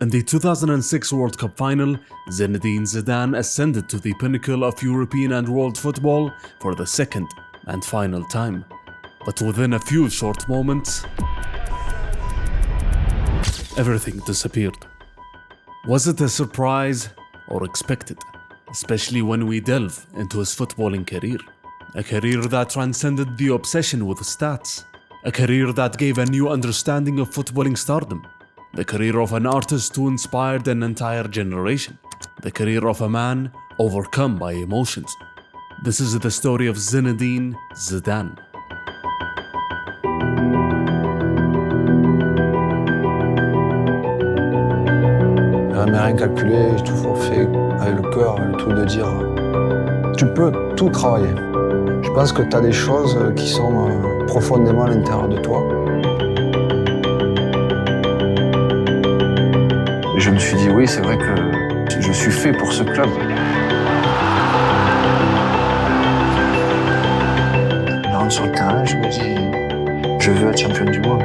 In the 2006 World Cup final, Zinedine Zidane ascended to the pinnacle of European and world football for the second and final time. But within a few short moments, everything disappeared. Was it a surprise or expected? Especially when we delve into his footballing career. A career that transcended the obsession with stats. A career that gave a new understanding of footballing stardom. The career of an artist who inspired an entire generation. The career of a man overcome by emotions. This is the story of Zinedine Zidane. Jamais rien calculé, j'ai toujours fait avec le cœur, le truc de dire tu peux tout travailler. Je pense que tu as des choses qui sont profondément à l'intérieur de toi. Je me suis dit oui, c'est vrai que je suis fait pour ce club. Je rentre sur le terrain, je me dis je veux être champion du monde.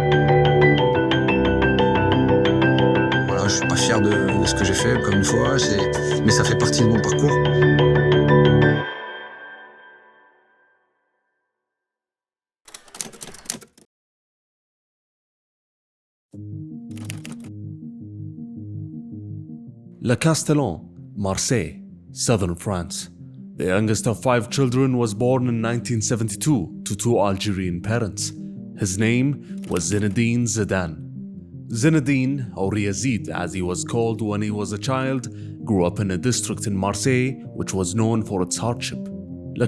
Voilà, je suis pas fier de ce que j'ai fait comme une fois, mais ça fait partie de mon parcours. Castellane Marseille, southern France. The youngest of 5 children, was born in 1972 to 2 Algerian parents. His name was Zinedine Zidane. Zinedine, or Yazid as he was called when he was a child, grew up in a district in Marseille which was known for its hardship.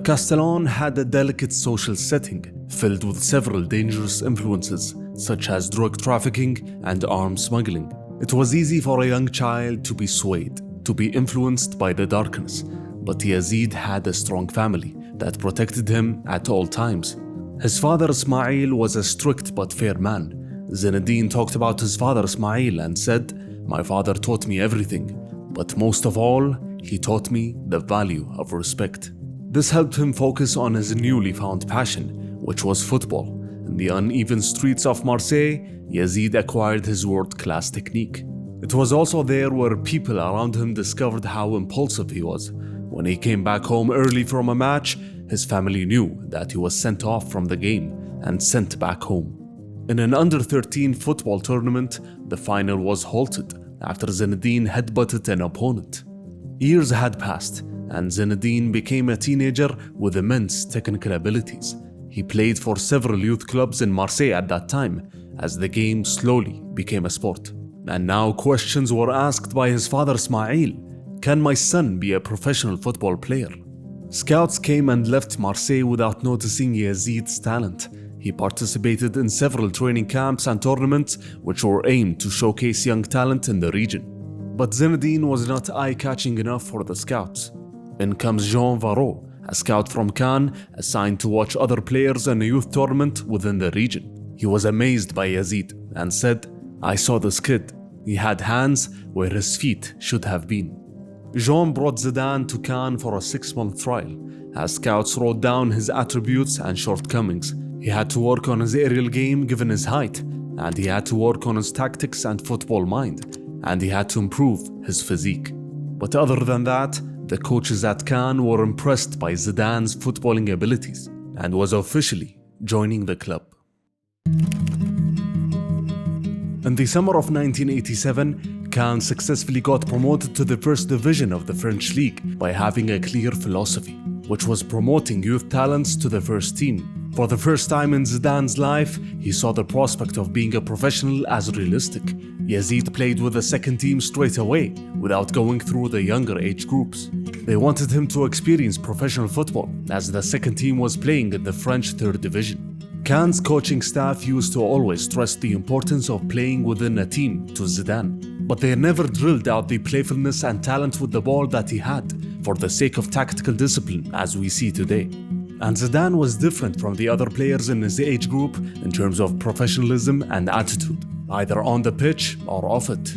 Castellane had a delicate social setting filled with several dangerous influences such as drug trafficking and arms smuggling. It was easy for a young child to be swayed, to be influenced by the darkness, but Yazid had a strong family that protected him at all times. His father Ismail was a strict but fair man. Zinedine talked about his father Ismail and said, "My father taught me everything, but most of all, he taught me the value of respect." This helped him focus on his newly found passion, which was football. In the uneven streets of Marseille, Yazid acquired his world-class technique. It was also there where people around him discovered how impulsive he was. When he came back home early from a match, his family knew that he was sent off from the game and sent back home. In an under-13 football tournament, the final was halted after Zinedine headbutted an opponent. Years had passed, and Zinedine became a teenager with immense technical abilities. He played for several youth clubs in Marseille at that time, as the game slowly became a sport. And now questions were asked by his father Ismail, "Can my son be a professional football player?" Scouts came and left Marseille without noticing Yazid's talent. He participated in several training camps and tournaments which were aimed to showcase young talent in the region. But Zinedine was not eye-catching enough for the scouts. In comes Jean Varro, a scout from Cannes assigned to watch other players in a youth tournament within the region. He was amazed by Yazid and said, "I saw this kid. He had hands where his feet should have been." Jean brought Zidane to Cannes for a 6-month trial, as scouts wrote down his attributes and shortcomings. He had to work on his aerial game given his height, and he had to work on his tactics and football mind, and he had to improve his physique. But other than that, the coaches at Cannes were impressed by Zidane's footballing abilities and was officially joining the club. In the summer of 1987, Cannes successfully got promoted to the first division of the French league by having a clear philosophy, which was promoting youth talents to the first team. For the first time in Zidane's life, he saw the prospect of being a professional as realistic. Yazid played with the second team straight away, without going through the younger age groups. They wanted him to experience professional football, as the second team was playing in the French third division. Cannes' coaching staff used to always stress the importance of playing within a team to Zidane, but they never drilled out the playfulness and talent with the ball that he had, for the sake of tactical discipline as we see today. And Zidane was different from the other players in his age group in terms of professionalism and attitude, either on the pitch or off it.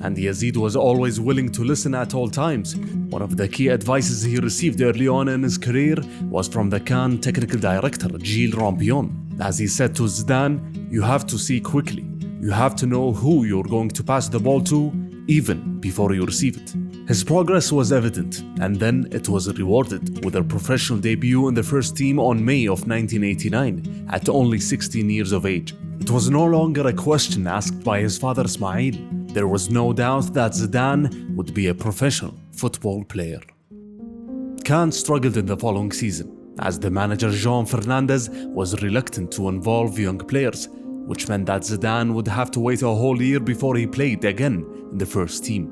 And Yazid was always willing to listen at all times. One of the key advices he received early on in his career was from the Cannes technical director, Gilles Rampion, as he said to Zidane, "You have to see quickly. You have to know who you're going to pass the ball to even before you receive it. His progress was evident, and then it was rewarded with a professional debut in the first team on May of 1989 at only 16 years of age. It was no longer a question asked by his father Ismail. There was no doubt that Zidane would be a professional football player. Cannes struggled in the following season, as the manager Jean Fernandez was reluctant to involve young players, which meant that Zidane would have to wait a whole year before he played again in the first team.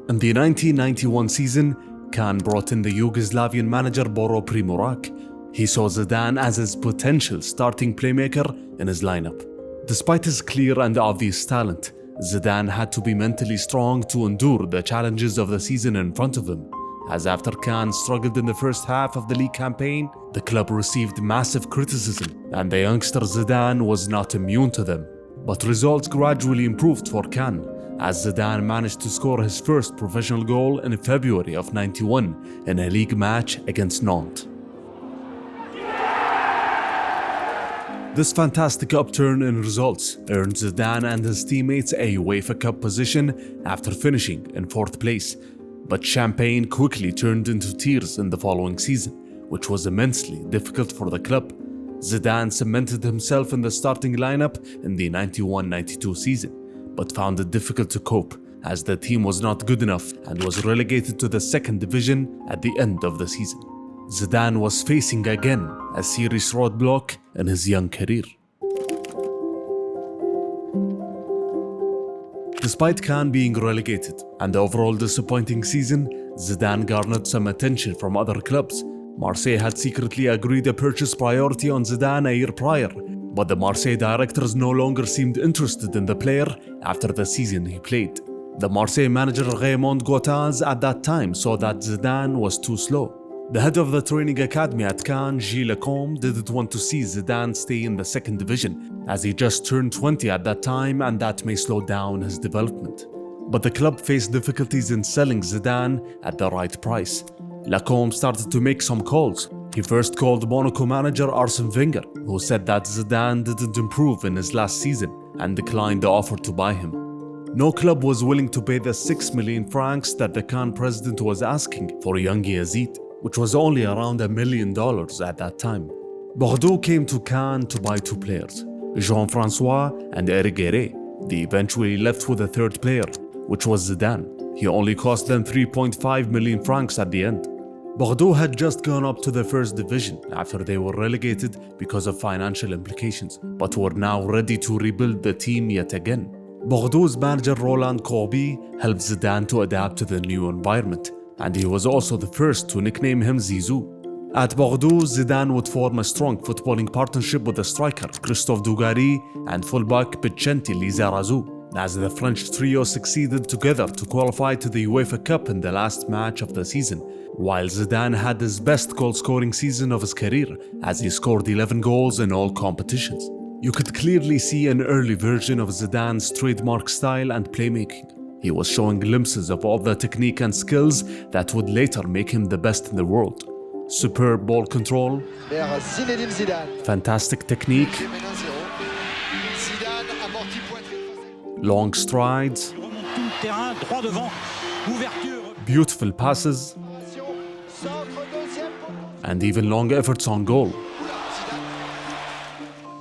In the 1991 season, Cannes brought in the Yugoslavian manager Boro Primorac. He saw Zidane as his potential starting playmaker in his lineup. Despite his clear and obvious talent, Zidane had to be mentally strong to endure the challenges of the season in front of him, as after Cannes struggled in the first half of the league campaign, the club received massive criticism, and the youngster Zidane was not immune to them. But results gradually improved for Cannes, as Zidane managed to score his first professional goal in February of '91 in a league match against Nantes. This fantastic upturn in results earned Zidane and his teammates a UEFA Cup position after finishing in 4th place. But champagne quickly turned into tears in the following season, which was immensely difficult for the club. Zidane cemented himself in the starting lineup in the 91-92 season, but found it difficult to cope as the team was not good enough and was relegated to the 2nd division at the end of the season. Zidane was facing again a serious roadblock in his young career. Despite Cannes being relegated and the overall disappointing season, Zidane garnered some attention from other clubs. Marseille had secretly agreed a purchase priority on Zidane a year prior, but the Marseille directors no longer seemed interested in the player after the season he played. The Marseille manager Raymond Gotaz at that time saw that Zidane was too slow. The head of the training academy at Cannes, Gilles Lecombe, didn't want to see Zidane stay in the 2nd division, as he just turned 20 at that time and that may slow down his development. But the club faced difficulties in selling Zidane at the right price. Lecombe started to make some calls. He first called Monaco manager Arsene Wenger, who said that Zidane didn't improve in his last season and declined the offer to buy him. No club was willing to pay the 6 million francs that the Cannes president was asking for young Yazid, which was only around $1 million at that time. Bordeaux came to Cannes to buy 2 players, Jean-François and Eric Guéret. They eventually left with a 3rd player, which was Zidane. He only cost them 3.5 million francs at the end. Bordeaux had just gone up to the 1st division after they were relegated because of financial implications, but were now ready to rebuild the team yet again. Bordeaux's manager Roland Courbet helped Zidane to adapt to the new environment, and he was also the first to nickname him Zizou. At Bordeaux, Zidane would form a strong footballing partnership with the striker Christophe Dugarry and fullback Vicente Lizarazu, as the French trio succeeded together to qualify to the UEFA Cup in the last match of the season, while Zidane had his best goal-scoring season of his career, as he scored 11 goals in all competitions. You could clearly see an early version of Zidane's trademark style and playmaking. He was showing glimpses of all the technique and skills that would later make him the best in the world. Superb ball control, Zinedine Zidane. fantastic technique, long strides, beautiful passes, and even long efforts on goal,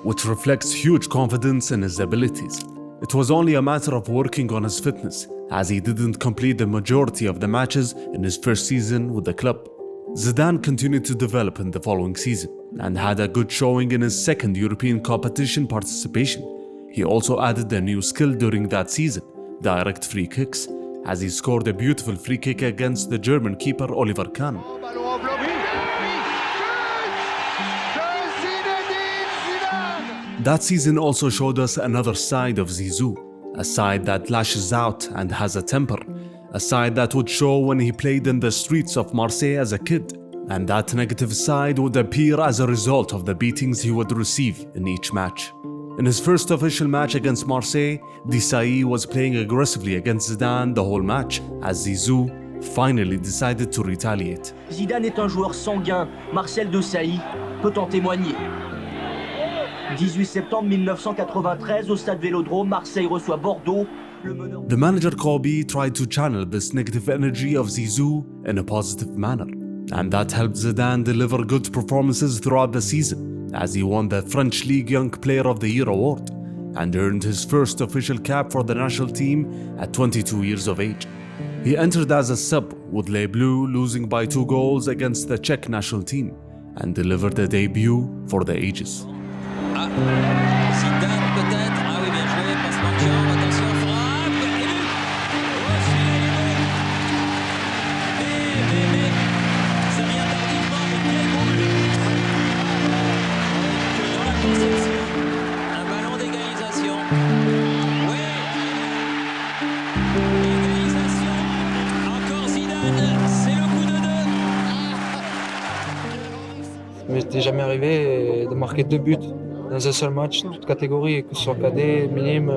which reflects huge confidence in his abilities. It was only a matter of working on his fitness, as he didn't complete the majority of the matches in his first season with the club. Zidane continued to develop in the following season and had a good showing in his 2nd European competition participation. He also added a new skill during that season, direct free kicks, as he scored a beautiful free kick against the German keeper Oliver Kahn. That season also showed us another side of Zizou, a side that lashes out and has a temper, a side that would show when he played in the streets of Marseille as a kid, and that negative side would appear as a result of the beatings he would receive in each match. In his first official match against Marseille, Desailly was playing aggressively against Zidane the whole match, as Zizou finally decided to retaliate. Zidane est un joueur sanguin, Marcel Desailly peut en témoigner. 18 septembre 1993, au stade Vélodrome, Marseille reçoit Bordeaux. The manager Kobe tried to channel this negative energy of Zizou in a positive manner, and that helped Zidane deliver good performances throughout the season, as he won the French League Young Player of the Year award and earned his first official cap for the national team at 22 years of age. He entered as a sub, with Les Bleus losing by 2 goals against the Czech national team, and delivered a debut for the ages. Zidane peut-être. Ah oui, bien joué. Passement de jambe. Attention, frappe. Et but. Oh, celui-là, il est beau. Mais, ça vient tardivement, mais quel beau but. Que dans la conception. Un ballon d'égalisation. Oui. Égalisation. Encore Zidane. C'est le coup de 2. Il m'était jamais arrivé de marquer 2 buts dans un seul match, toute catégorie, que ce soit cadet, minime,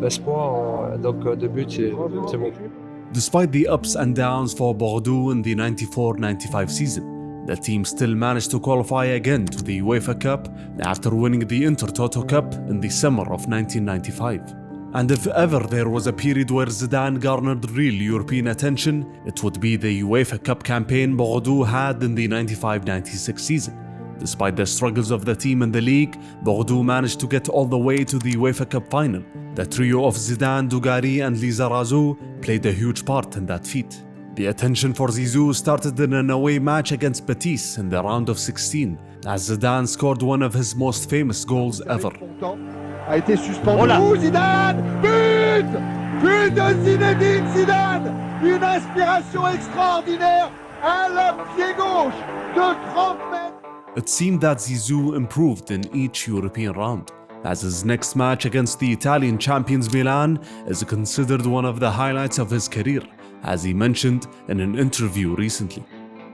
espoir, donc 2 buts, c'est bon. Despite the ups and downs for Bordeaux in the 94-95 season, the team still managed to qualify again to the UEFA Cup after winning the Intertoto Cup in the summer of 1995. And if ever there was a period where Zidane garnered real European attention, it would be the UEFA Cup campaign Bordeaux had in the 95-96 season. Despite the struggles of the team in the league, Bordeaux managed to get all the way to the UEFA Cup final. The trio of Zidane, Dugarry and Lizarazu played a huge part in that feat. The attention for Zizou started in an away match against Betis in the round of 16, as Zidane scored one of his most famous goals ever. A été suspendu. Oh, Zidane! But! But de Zinedine Zidane! Une inspiration extraordinaire à la pied gauche de 30 mètres. It seemed that Zizou improved in each European round, as his next match against the Italian champions Milan is considered one of the highlights of his career, as he mentioned in an interview recently.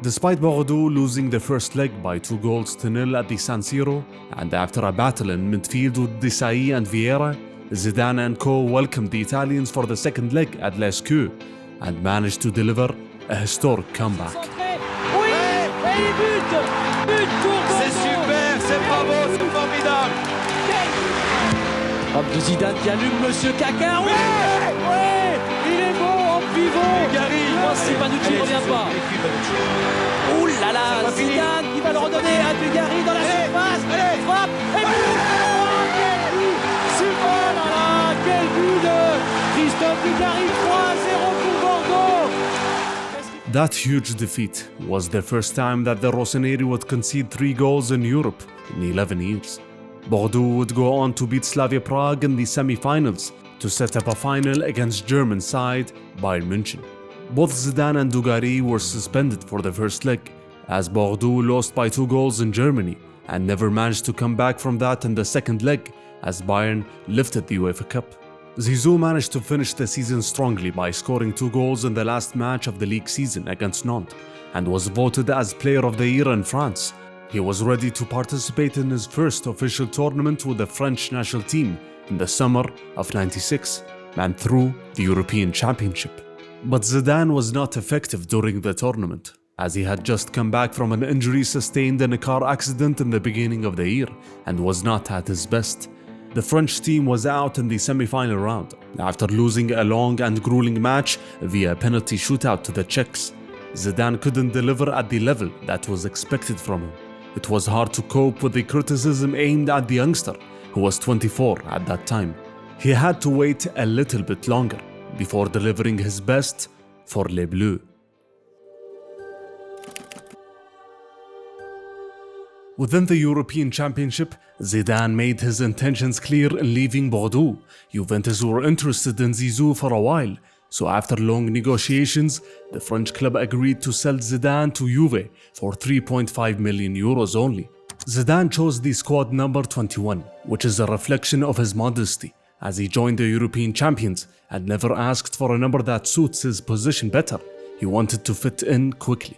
Despite Bordeaux losing the first leg by 2-0 at the San Siro, and after a battle in midfield with Desailly and Vieira, Zidane and co welcomed the Italians for the second leg at l'Escu and managed to deliver a historic comeback. C'est super, c'est bravo, c'est formidable. Hop de Zidane qui allume Monsieur Caca. Ouais, ouais, il est beau en pivot. Gary, si Panucci ne revient pas. Ouh là là, Zidane qui va le redonner à Dugarry dans la surface. Frappe et but. Oh, quel but. Super, là là, quel but de Christophe Dugarry. 3-0 pour Bordeaux. That huge defeat was the first time that the Rossoneri would concede 3 goals in Europe in 11 years. Bordeaux would go on to beat Slavia Prague in the semi-finals to set up a final against German side Bayern München. Both Zidane and Dugarry were suspended for the first leg, as Bordeaux lost by 2 goals in Germany and never managed to come back from that in the second leg, as Bayern lifted the UEFA Cup. Zizou managed to finish the season strongly by scoring 2 goals in the last match of the league season against Nantes, and was voted as Player of the Year in France. He was ready to participate in his first official tournament with the French national team in the summer of '96 and through the European Championship. But Zidane was not effective during the tournament, as he had just come back from an injury sustained in a car accident in the beginning of the year and was not at his best. The French team was out in the semi-final round after losing a long and grueling match via a penalty shootout to the Czechs. Zidane couldn't deliver at the level that was expected from him. It was hard to cope with the criticism aimed at the youngster, who was 24 at that time. He had to wait a little bit longer before delivering his best for Les Bleus. Within the European Championship, Zidane made his intentions clear in leaving Bordeaux. Juventus were interested in Zizou for a while, so after long negotiations, the French club agreed to sell Zidane to Juve for 3.5 million euros only. Zidane chose the squad number 21, which is a reflection of his modesty, as he joined the European champions and never asked for a number that suits his position better. He wanted to fit in quickly.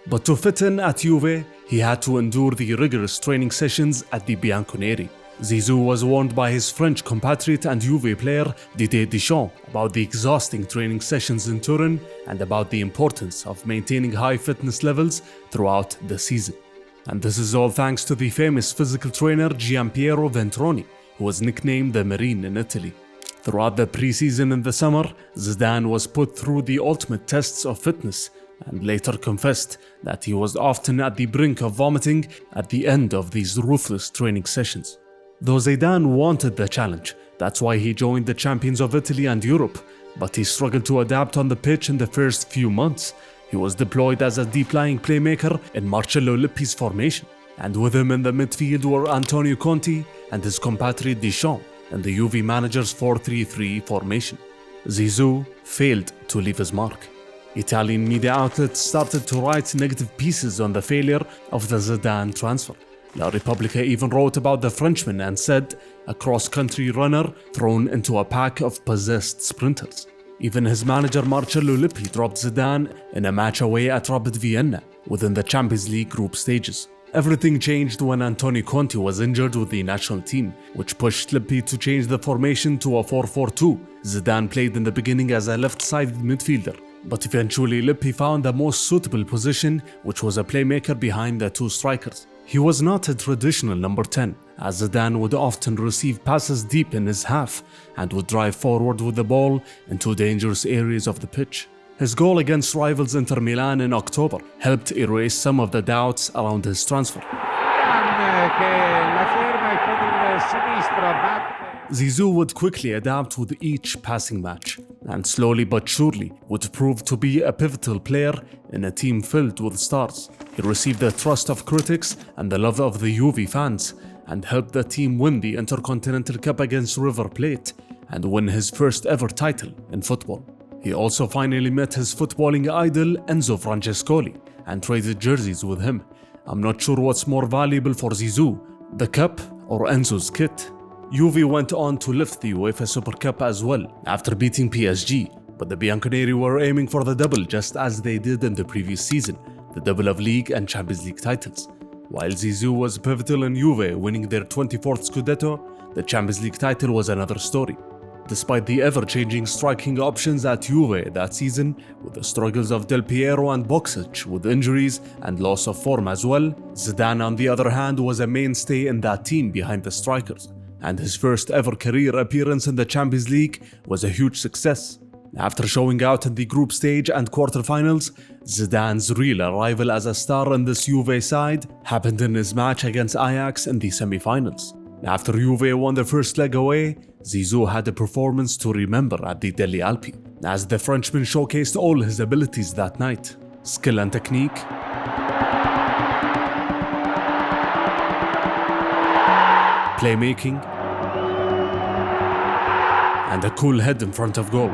But to fit in at Juve, he had to endure the rigorous training sessions at the Bianconeri. Zizou was warned by his French compatriot and Juve player Didier Deschamps about the exhausting training sessions in Turin and about the importance of maintaining high fitness levels throughout the season. And this is all thanks to the famous physical trainer Giampiero Ventroni, who was nicknamed the Marine in Italy. Throughout the preseason in the summer, Zidane was put through the ultimate tests of fitness and later confessed that he was often at the brink of vomiting at the end of these ruthless training sessions. Though Zidane wanted the challenge, that's why he joined the champions of Italy and Europe, but he struggled to adapt on the pitch in the first few months. He was deployed as a deep-lying playmaker in Marcelo Lippi's formation, and with him in the midfield were Antonio Conte and his compatriot Deschamps in the Juve manager's 4-3-3 formation. Zizou failed to leave his mark. Italian media outlets started to write negative pieces on the failure of the Zidane transfer. La Repubblica even wrote about the Frenchman and said, a cross-country runner thrown into a pack of possessed sprinters. Even his manager Marcelo Lippi dropped Zidane in a match away at Rapid Vienna within the Champions League group stages. Everything changed when Antonio Conte was injured with the national team, which pushed Lippi to change the formation to a 4-4-2. Zidane played in the beginning as a left-sided midfielder, but eventually Lippi found the most suitable position, which was a playmaker behind the two strikers. He was not a traditional number 10, as Zidane would often receive passes deep in his half and would drive forward with the ball into dangerous areas of the pitch. His goal against rivals Inter Milan in October helped erase some of the doubts around his transfer. Zizou would quickly adapt with each passing match, and slowly but surely would prove to be a pivotal player in a team filled with stars. He received the trust of critics and the love of the Juve fans, and helped the team win the Intercontinental Cup against River Plate and win his first ever title in football. He also finally met his footballing idol Enzo Francescoli and traded jerseys with him. I'm not sure what's more valuable for Zizou, the cup or Enzo's kit. Juve went on to lift the UEFA Super Cup as well after beating PSG, but the Bianconeri were aiming for the double just as they did in the previous season, the double of League and Champions League titles. While Zizou was pivotal in Juve winning their 24th Scudetto, the Champions League title was another story. Despite the ever-changing striking options at Juve that season, with the struggles of Del Piero and Boksic with injuries and loss of form as well, Zidane on the other hand was a mainstay in that team behind the strikers, and his first ever career appearance in the Champions League was a huge success. After showing out in the group stage and quarterfinals, Zidane's real arrival as a star in this Juve side happened in his match against Ajax in the semi-finals. After Juve won the first leg away, Zizou had a performance to remember at the Delle Alpi, as the Frenchman showcased all his abilities that night: skill and technique, playmaking, and a cool head in front of goal.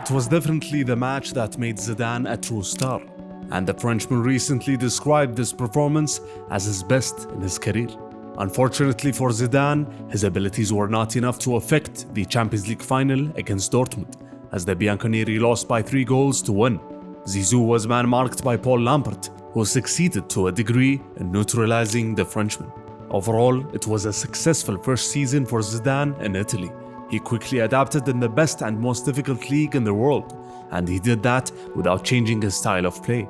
It was definitely the match that made Zidane a true star, and the Frenchman recently described this performance as his best in his career. Unfortunately for Zidane, his abilities were not enough to affect the Champions League final against Dortmund, as the Bianconeri lost by 3-1. Zizou was man-marked by Paul Lambert, who succeeded to a degree in neutralizing the Frenchman. Overall, it was a successful first season for Zidane in Italy. He quickly adapted in the best and most difficult league in the world, and he did that without changing his style of play.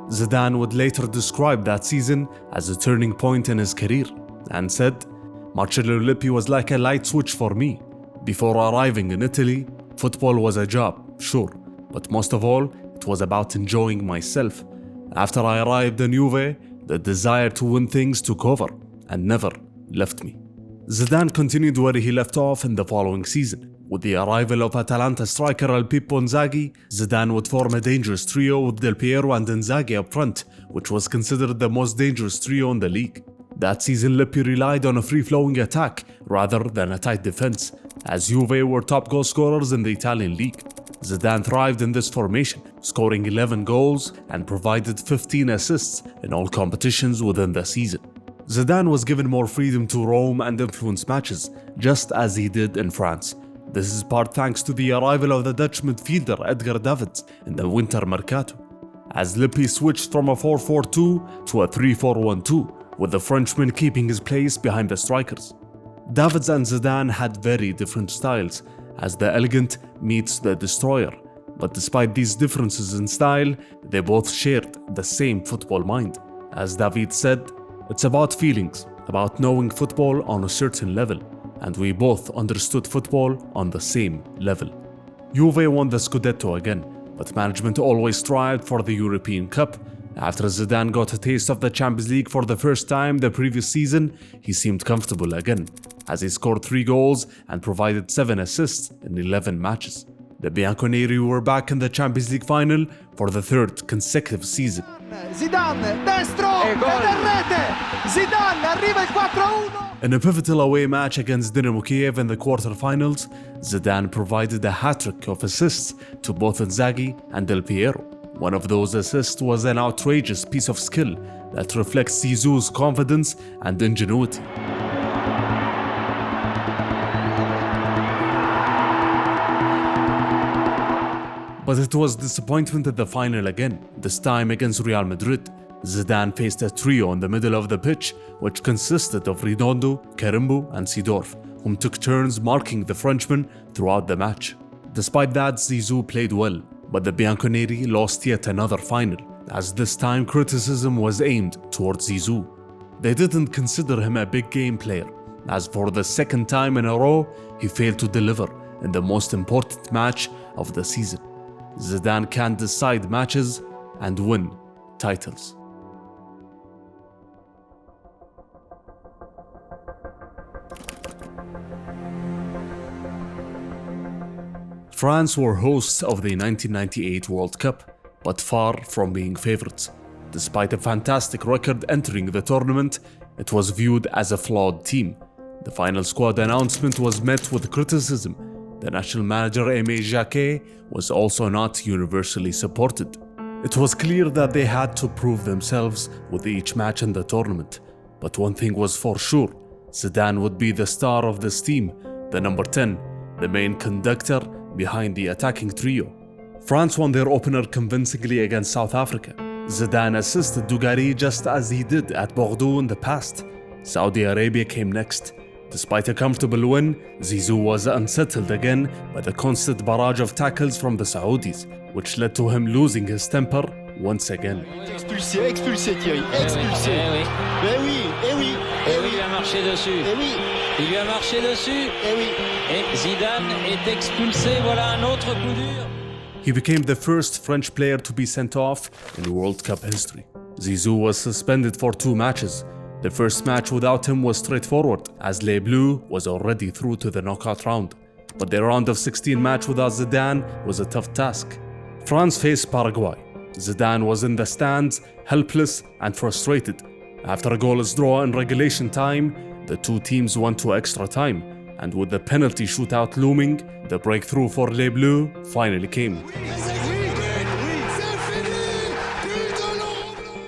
Zidane would later describe that season as a turning point in his career, and said, "Marcelo Lippi was like a light switch for me. Before arriving in Italy, football was a job, sure, but most of all, it was about enjoying myself. After I arrived in Juve, the desire to win things took over and never left me." Zidane continued where he left off in the following season. With the arrival of Atalanta striker Pippo Inzaghi, Zidane would form a dangerous trio with Del Piero and Inzaghi up front, which was considered the most dangerous trio in the league. That season, Lippi relied on a free-flowing attack rather than a tight defense, as Juve were top goal scorers in the Italian league. Zidane thrived in this formation, scoring 11 goals and provided 15 assists in all competitions within the season. Zidane was given more freedom to roam and influence matches, just as he did in France. This is part thanks to the arrival of the Dutch midfielder Edgar Davids in the winter mercato, as Lippi switched from a 4-4-2 to a 3-4-1-2, with the Frenchman keeping his place behind the strikers. Davids and Zidane had very different styles, as the elegant meets the destroyer, but despite these differences in style, they both shared the same football mind. As David said, It's about feelings, about knowing football on a certain level, and we both understood football on the same level. Juve won the Scudetto again, but management always strived for the European Cup. After Zidane got a taste of the Champions League for the first time the previous season, he seemed comfortable again, as he scored 3 goals and provided 7 assists in 11 matches. The Bianconeri were back in the Champions League final for the 3rd consecutive season. Zidane, destro, ed è rete! Zidane, arriva il 4-1! In a pivotal away match against Dinamo Kiev in the quarterfinals, Zidane provided a hat-trick of assists to both Inzaghi and Del Piero. One of those assists was an outrageous piece of skill that reflects Zizou's confidence and ingenuity. But it was disappointment at the final again, this time against Real Madrid. Zidane faced a trio in the middle of the pitch, which consisted of Redondo, Karembo and Seedorf, whom took turns marking the Frenchman throughout the match. Despite that, Zizou played well, but the Bianconeri lost yet another final, as this time criticism was aimed towards Zizou. They didn't consider him a big game player, as for the 2nd time in a row, he failed to deliver in the most important match of the season. Zidane can decide matches and win titles. France were hosts of the 1998 World Cup, but far from being favorites. Despite a fantastic record entering the tournament, it was viewed as a flawed team. The final squad announcement was met with criticism. The national manager Aimé Jacquet was also not universally supported. It was clear that they had to prove themselves with each match in the tournament. But one thing was for sure, Zidane would be the star of this team, the number 10, the main conductor behind the attacking trio. France won their opener convincingly against South Africa. Zidane assisted Dugarry just as he did at Bordeaux in the past. Saudi Arabia came next. Despite a comfortable win, Zizou was unsettled again by the constant barrage of tackles from the Saudis, which led to him losing his temper once again. Expulsé Thierry, expulsé. Eh oui, il lui a marché dessus. Il lui a marché dessus. Et Zidane est expulsé, voilà un autre coup dur. He became the first French player to be sent off in World Cup history. Zizou was suspended for 2 matches. The first match without him was straightforward, as Les Bleus was already through to the knockout round. But the round of 16 match without Zidane was a tough task. France faced Paraguay. Zidane was in the stands, helpless and frustrated. After a goalless draw in regulation time, the 2 teams went to extra time, and with the penalty shootout looming, the breakthrough for Les Bleus finally came.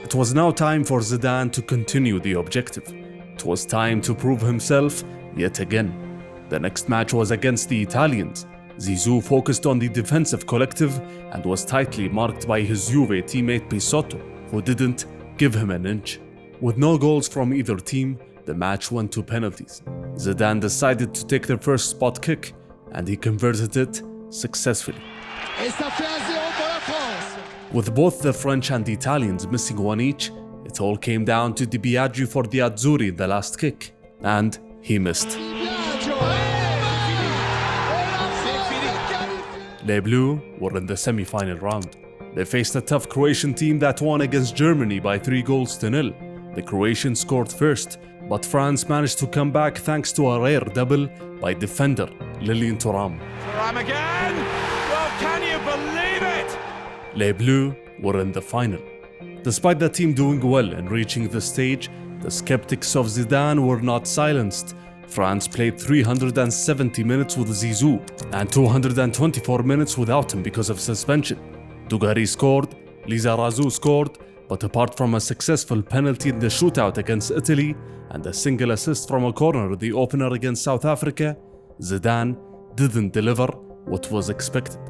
It was now time for Zidane to continue the objective. It was time to prove himself yet again. The next match was against the Italians. Zizou focused on the defensive collective and was tightly marked by his Juve teammate Pisotto, who didn't give him an inch. With no goals from either team, the match went to penalties. Zidane decided to take the first spot kick, and he converted it successfully. With both the French and the Italians missing 1 each, it all came down to Di Biaggi for the Azzurri in the last kick, and he missed. Les Bleus were in the semi-final round. They faced a tough Croatian team that won against Germany by 3-0. The Croatians scored first, but France managed to come back thanks to a rare double by defender Lilian Thuram. Thuram again! Well, can you believe it? Les Bleus were in the final. Despite the team doing well and reaching the stage, the skeptics of Zidane were not silenced. France played 370 minutes with Zizou and 224 minutes without him because of suspension. Dugarry scored, Lizarazu scored, but apart from a successful penalty in the shootout against Italy and a single assist from a corner in the opener against South Africa, Zidane didn't deliver what was expected.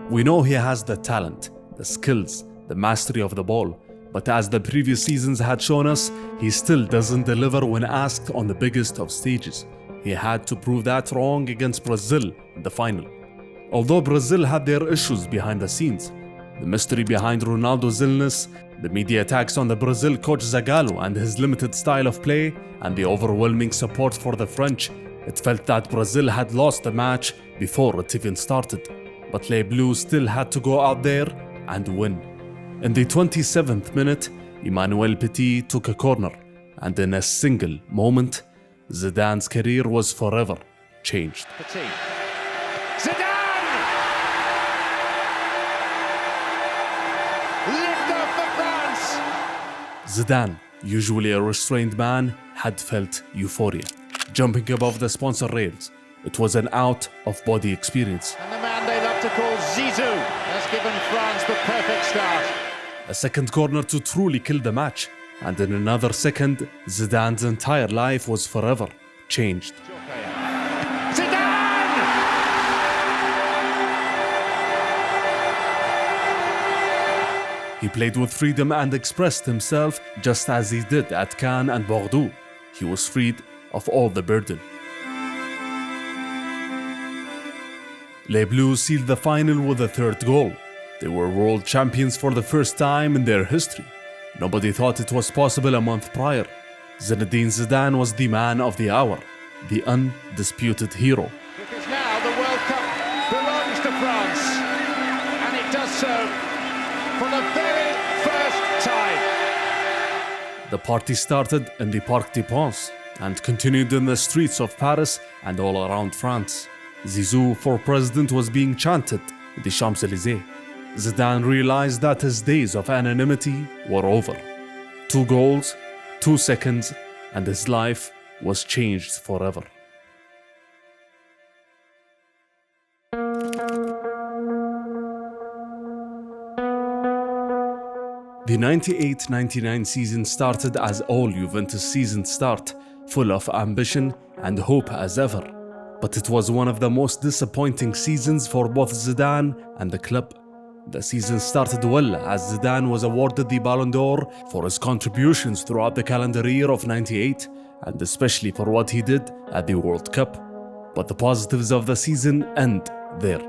We know he has the talent, the skills, the mastery of the ball, but as the previous seasons had shown us, he still doesn't deliver when asked on the biggest of stages. He had to prove that wrong against Brazil in the final. Although Brazil had their issues behind the scenes, the mystery behind Ronaldo's illness The media attacks on the Brazil coach Zagallo and his limited style of play and the overwhelming support for the French, it felt that Brazil had lost the match before it even started. But Les Bleus still had to go out there and win. In the 27th minute, Emmanuel Petit took a corner, and in a single moment, Zidane's career was forever changed. Petit. Zidane! Lift up for France! Zidane, usually a restrained man, had felt euphoria. Jumping above the sponsor rails, it was an out-of-body experience. And the man they love to call Zizou has given France the perfect start. A second corner to truly kill the match, and in another second, Zidane's entire life was forever changed. Zidane! He played with freedom and expressed himself just as he did at Cannes and Bordeaux. He was freed of all the burden. Les Bleus sealed the final with a third goal. They were world champions for the first time in their history. Nobody thought it was possible a month prior. Zinedine Zidane was the man of the hour, the undisputed hero. Because now the World Cup belongs to France, and it does so for the very first time. The party started in the Parc des Princes and continued in the streets of Paris and all around France. Zizou for president was being chanted in the Champs-Élysées. Zidane realized that his days of anonymity were over. 2 goals, 2 seconds, and his life was changed forever. The 98-99 season started as all Juventus seasons start, full of ambition and hope as ever. But it was one of the most disappointing seasons for both Zidane and the club. The season started well as Zidane was awarded the Ballon d'Or for his contributions throughout the calendar year of 98, and especially for what he did at the World Cup. But the positives of the season end there.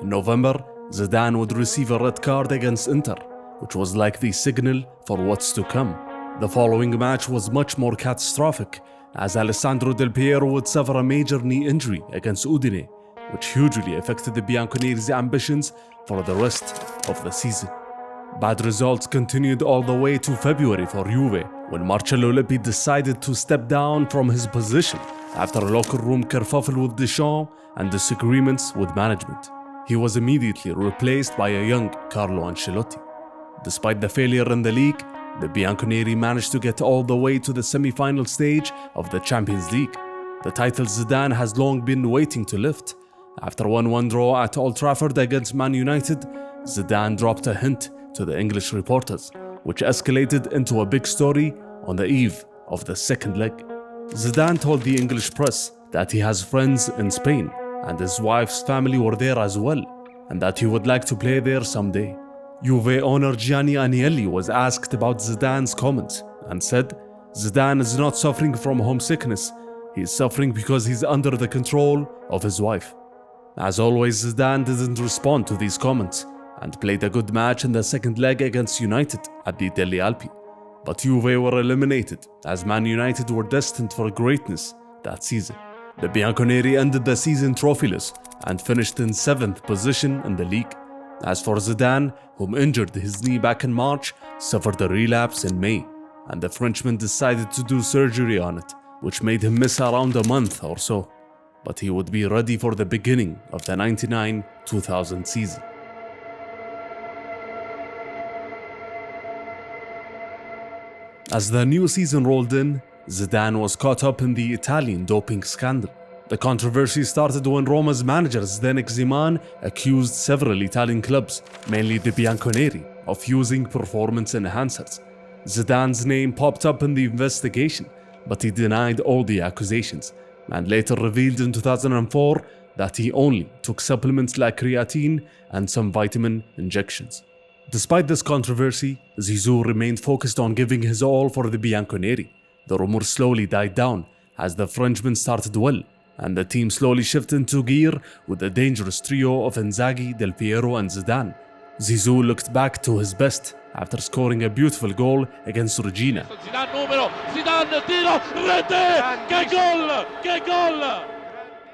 In November, Zidane would receive a red card against Inter, which was like the signal for what's to come. The following match was much more catastrophic, as Alessandro Del Piero would suffer a major knee injury against Udine, which hugely affected the Bianconeri's ambitions for the rest of the season. Bad results continued all the way to February for Juve, when Marcelo Lippi decided to step down from his position after a locker room kerfuffle with Deschamps and disagreements with management. He was immediately replaced by a young Carlo Ancelotti. Despite the failure in the league, the Bianconeri managed to get all the way to the semi-final stage of the Champions League, the title Zidane has long been waiting to lift. After a 1-1 draw at Old Trafford against Man United, Zidane dropped a hint to the English reporters, which escalated into a big story on the eve of the second leg. Zidane told the English press that he has friends in Spain and his wife's family were there as well, and that he would like to play there someday. Juve owner Gianni Agnelli was asked about Zidane's comments and said, "Zidane is not suffering from homesickness, he is suffering because he's under the control of his wife." As always, Zidane didn't respond to these comments and played a good match in the second leg against United at the Delle Alpi. But Juve were eliminated as Man United were destined for greatness that season. The Bianconeri ended the season trophyless and finished in 7th position in the league. As for Zidane, whom injured his knee back in March, suffered a relapse in May, and the Frenchman decided to do surgery on it, which made him miss around a month or so. But he would be ready for the beginning of the 99-2000 season. As the new season rolled in, Zidane was caught up in the Italian doping scandal. The controversy started when Roma's manager Zinedine Zidane accused several Italian clubs, mainly the Bianconeri, of using performance enhancers. Zidane's name popped up in the investigation, but he denied all the accusations, and later revealed in 2004 that he only took supplements like creatine and some vitamin injections. Despite this controversy, Zizou remained focused on giving his all for the Bianconeri. The rumors slowly died down as the Frenchman started well, and the team slowly shifted into gear with the dangerous trio of Inzaghi, Del Piero and Zidane. Zizou looked back to his best after scoring a beautiful goal against Regina. Zidane numero, Zidane tiro, rete, che gol, che gol!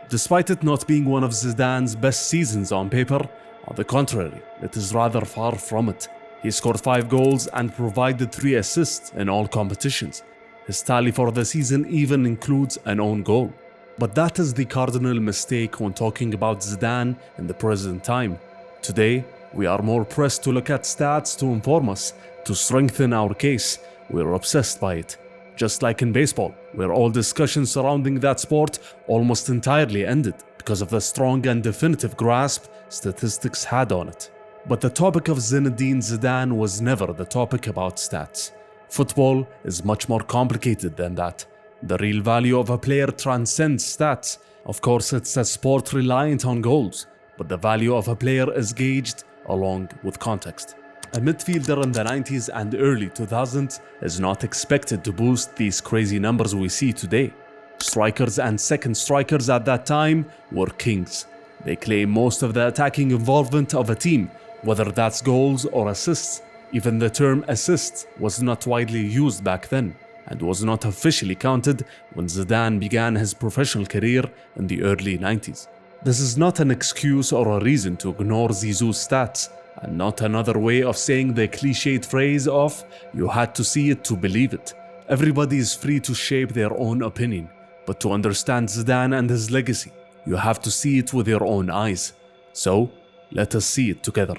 Despite it not being one of Zidane's best seasons on paper, on the contrary, it is rather far from it. He scored 5 goals and provided 3 assists in all competitions. His tally for the season even includes an own goal. But that is the cardinal mistake when talking about Zidane in the present time. Today, we are more pressed to look at stats to inform us, to strengthen our case. We're obsessed by it. Just like in baseball, where all discussions surrounding that sport almost entirely ended because of the strong and definitive grasp statistics had on it. But the topic of Zinedine Zidane was never the topic about stats. Football is much more complicated than that. The real value of a player transcends stats. Of course, it's a sport reliant on goals, but the value of a player is gauged along with context. A midfielder in the 90s and early 2000s is not expected to boost these crazy numbers we see today. Strikers and second strikers at that time were kings. They claim most of the attacking involvement of a team, whether that's goals or assists. Even the term assist was not widely used back then, and was not officially counted when Zidane began his professional career in the early 90s. This is not an excuse or a reason to ignore Zizou's stats, and not another way of saying the cliched phrase of "you had to see it to believe it." Everybody is free to shape their own opinion, but to understand Zidane and his legacy, you have to see it with your own eyes. So, let us see it together.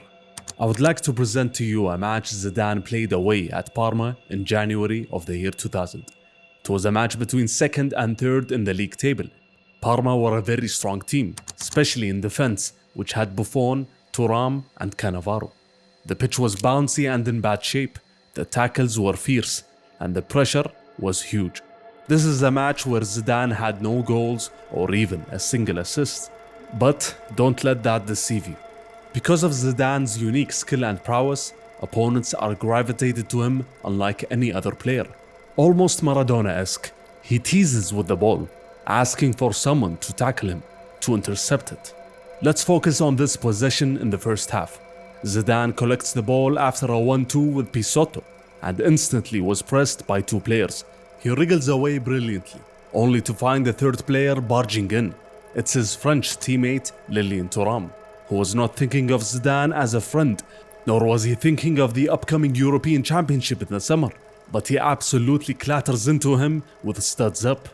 I would like to present to you a match Zidane played away at Parma in January of the year 2000. It was a match between second and third in the league table. Parma were a very strong team, especially in defense, which had Buffon, Thuram and Cannavaro. The pitch was bouncy and in bad shape, the tackles were fierce, and the pressure was huge. This is a match where Zidane had no goals or even a single assist. But don't let that deceive you. Because of Zidane's unique skill and prowess, opponents are gravitated to him unlike any other player. Almost Maradona-esque, he teases with the ball, asking for someone to tackle him, to intercept it. Let's focus on this possession in the first half. Zidane collects the ball after a 1-2 with Pisotto and instantly was pressed by 2 players. He wriggles away brilliantly, only to find the third player barging in. It's his French teammate Lilian Thuram, who was not thinking of Zidane as a friend, nor was he thinking of the upcoming European Championship in the summer, but he absolutely clatters into him with studs up.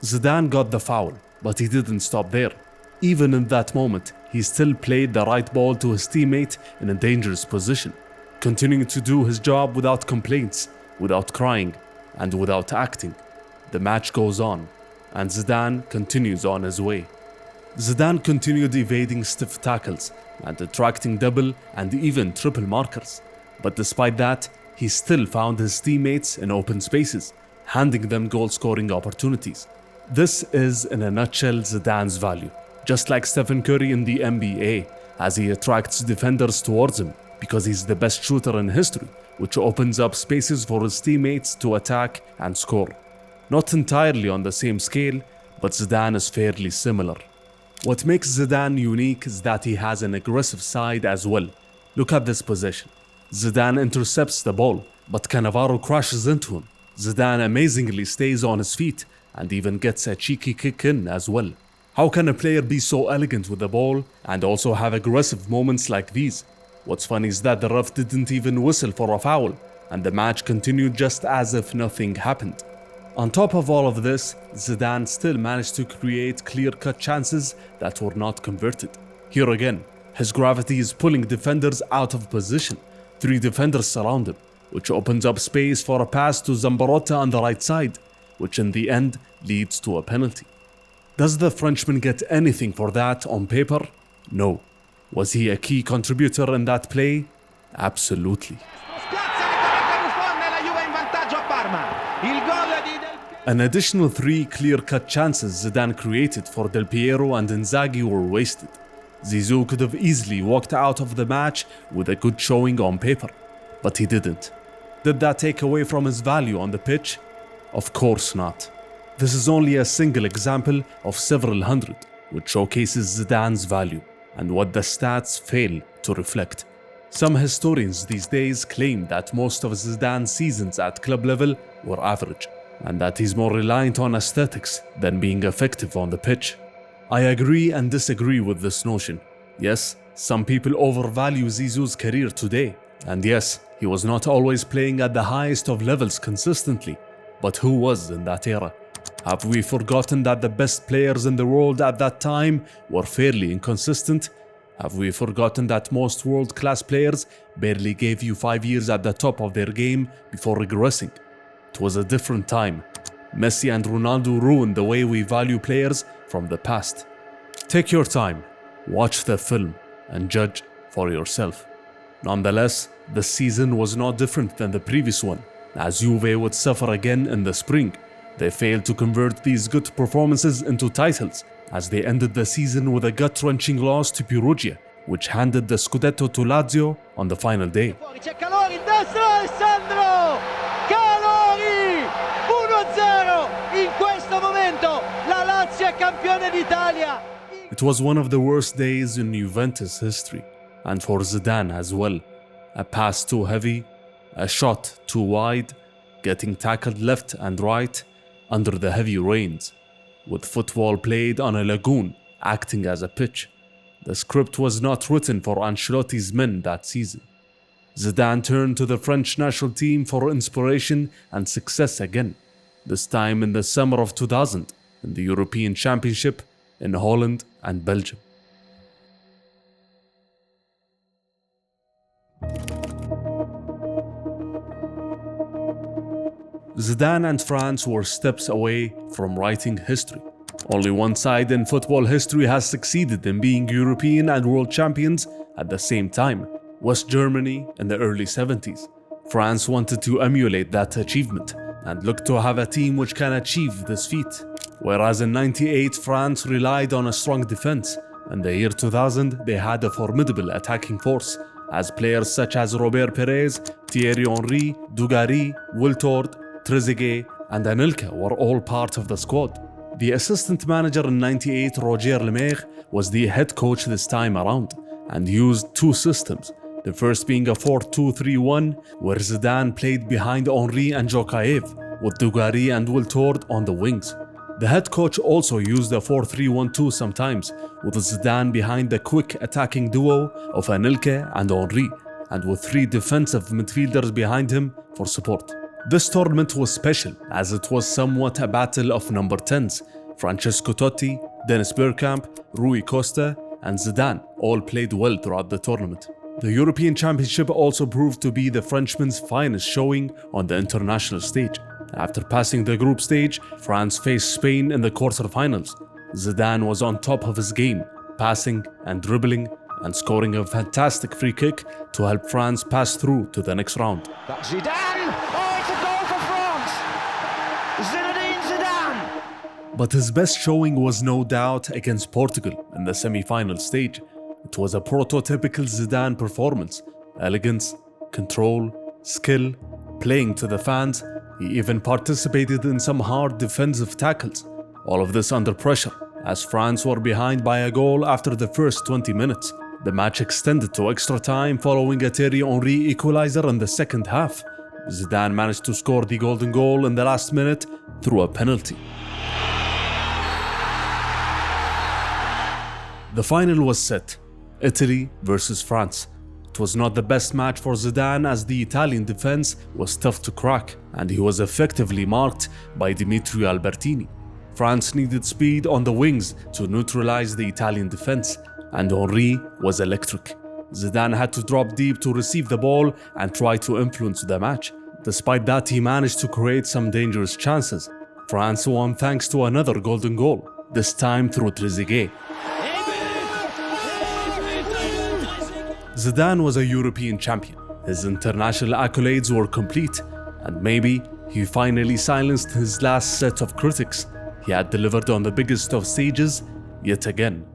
Zidane got the foul, but he didn't stop there. Even in that moment, he still played the right ball to his teammate in a dangerous position, continuing to do his job without complaints, without crying, and without acting. The match goes on, and Zidane continues on his way. Zidane continued evading stiff tackles and attracting double and even triple markers, but despite that, he still found his teammates in open spaces, handing them goal-scoring opportunities. This is, in a nutshell, Zidane's value. Just like Stephen Curry in the NBA, as he attracts defenders towards him because he's the best shooter in history, which opens up spaces for his teammates to attack and score. Not entirely on the same scale, but Zidane is fairly similar. What makes Zidane unique is that he has an aggressive side as well. Look at this possession. Zidane intercepts the ball, but Cannavaro crashes into him. Zidane amazingly stays on his feet and even gets a cheeky kick in as well. How can a player be so elegant with the ball and also have aggressive moments like these? What's funny is that the ref didn't even whistle for a foul, and the match continued just as if nothing happened. On top of all of this, Zidane still managed to create clear-cut chances that were not converted. Here again, his gravity is pulling defenders out of position. 3 defenders surround him, which opens up space for a pass to Zambrotta on the right side, which in the end leads to a penalty. Does the Frenchman get anything for that on paper? No. Was he a key contributor in that play? Absolutely. An additional 3 clear-cut chances Zidane created for Del Piero and Inzaghi were wasted. Zizou could have easily walked out of the match with a good showing on paper, but he didn't. Did that take away from his value on the pitch? Of course not. This is only a single example of several hundred, which showcases Zidane's value and what the stats fail to reflect. Some historians these days claim that most of Zidane's seasons at club level were average, and that he's more reliant on aesthetics than being effective on the pitch. I agree and disagree with this notion. Yes, some people overvalue Zizou's career today, and yes, he was not always playing at the highest of levels consistently, but who was in that era? Have we forgotten that the best players in the world at that time were fairly inconsistent? Have we forgotten that most world-class players barely gave you 5 years at the top of their game before regressing? It was a different time. Messi and Ronaldo ruined the way we value players from the past. Take your time, watch the film, and judge for yourself. Nonetheless, the season was not different than the previous one, as Juve would suffer again in the spring. They failed to convert these good performances into titles, as they ended the season with a gut-wrenching loss to Perugia, which handed the Scudetto to Lazio on the final day. C'è Calori in destra, Alessandro! Calori! 1-0! In questo momento la Lazio è campione d'Italia! It was one of the worst days in Juventus history, and for Zidane as well. A pass too heavy, a shot too wide, getting tackled left and right under the heavy rains, with football played on a lagoon acting as a pitch. The script was not written for Ancelotti's men that season. Zidane turned to the French national team for inspiration and success again, this time in the summer of 2000 in the European Championship in Holland and Belgium. Zidane and France were steps away from writing history. Only one side in football history has succeeded in being European and world champions at the same time: West Germany in the early 70s. France wanted to emulate that achievement and looked to have a team which can achieve this feat. Whereas in '98, France relied on a strong defense. In the year 2000, they had a formidable attacking force, as players such as Robert Pires, Thierry Henry, Dugarry, Wiltord, Trezeguet, and Anelka were all part of the squad. The assistant manager in '98, Roger Lemaire, was the head coach this time around and used two systems, the first being a 4-2-3-1, where Zidane played behind Henry and Djokaev, with Dugarry and Wiltord on the wings. The head coach also used a 4-3-1-2 sometimes, with Zidane behind the quick attacking duo of Anelka and Henry, and with three defensive midfielders behind him for support. This tournament was special, as it was somewhat a battle of number 10s. Francesco Totti, Dennis Bergkamp, Rui Costa, and Zidane all played well throughout the tournament. The European Championship also proved to be the Frenchmen's finest showing on the international stage. After passing the group stage, France faced Spain in the quarterfinals. Zidane was on top of his game, passing and dribbling and scoring a fantastic free kick to help France pass through to the next round. That's Zidane! Oh, it's a goal for France! Zinedine Zidane! But his best showing was no doubt against Portugal in the semi-final stage. It was a prototypical Zidane performance: elegance, control, skill, playing to the fans. He even participated in some hard defensive tackles. All of this under pressure, as France were behind by a goal after the first 20 minutes. The match extended to extra time following a Thierry Henry equalizer in the second half. Zidane managed to score the golden goal in the last minute through a penalty. The final was set: Italy versus France. It was not the best match for Zidane, as the Italian defense was tough to crack, and he was effectively marked by Dimitri Albertini. France needed speed on the wings to neutralize the Italian defense, and Henry was electric. Zidane had to drop deep to receive the ball and try to influence the match. Despite that, he managed to create some dangerous chances. France won thanks to another golden goal, this time through Trezeguet. Zidane was a European champion. His international accolades were complete, and maybe he finally silenced his last set of critics. He had delivered on the biggest of stages yet again.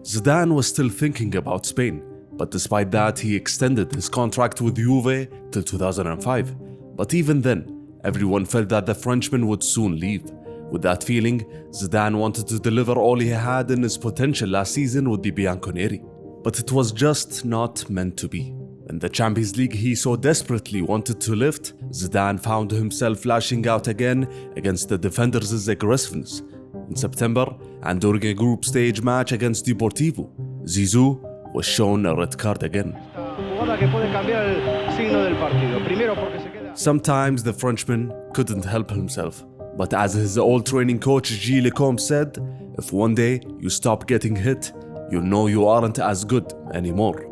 Zidane was still thinking about Spain, but despite that, he extended his contract with Juve till 2005. But even then, everyone felt that the Frenchman would soon leave. With that feeling, Zidane wanted to deliver all he had in his potential last season with the Bianconeri. But it was just not meant to be. In the Champions League he so desperately wanted to lift, Zidane found himself lashing out again against the defenders' aggressiveness. In September, and during a group stage match against Deportivo, Zizou was shown a red card again. Sometimes the Frenchman couldn't help himself, but as his old training coach Gilles Lecomte said, if one day you stop getting hit, you'll know you aren't as good anymore.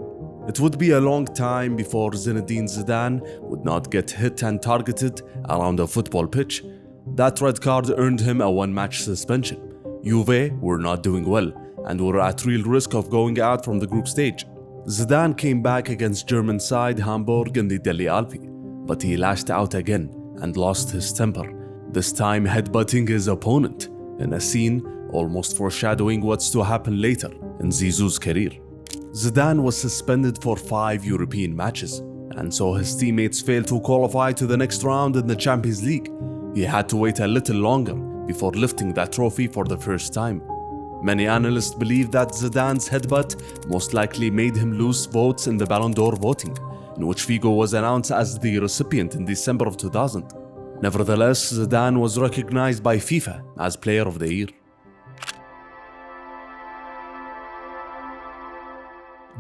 It would be a long time before Zinedine Zidane would not get hit and targeted around a football pitch. That red card earned him a one-match suspension. Juve were not doing well and were at real risk of going out from the group stage. Zidane came back against German side Hamburg in the Delle Alpi, but he lashed out again and lost his temper, this time headbutting his opponent, in a scene almost foreshadowing what's to happen later in Zizou's career. Zidane was suspended for 5 European matches, and so his teammates failed to qualify to the next round in the Champions League. He had to wait a little longer before lifting that trophy for the first time. Many analysts believe that Zidane's headbutt most likely made him lose votes in the Ballon d'Or voting, in which Figo was announced as the recipient in December of 2000. Nevertheless, Zidane was recognized by FIFA as Player of the Year.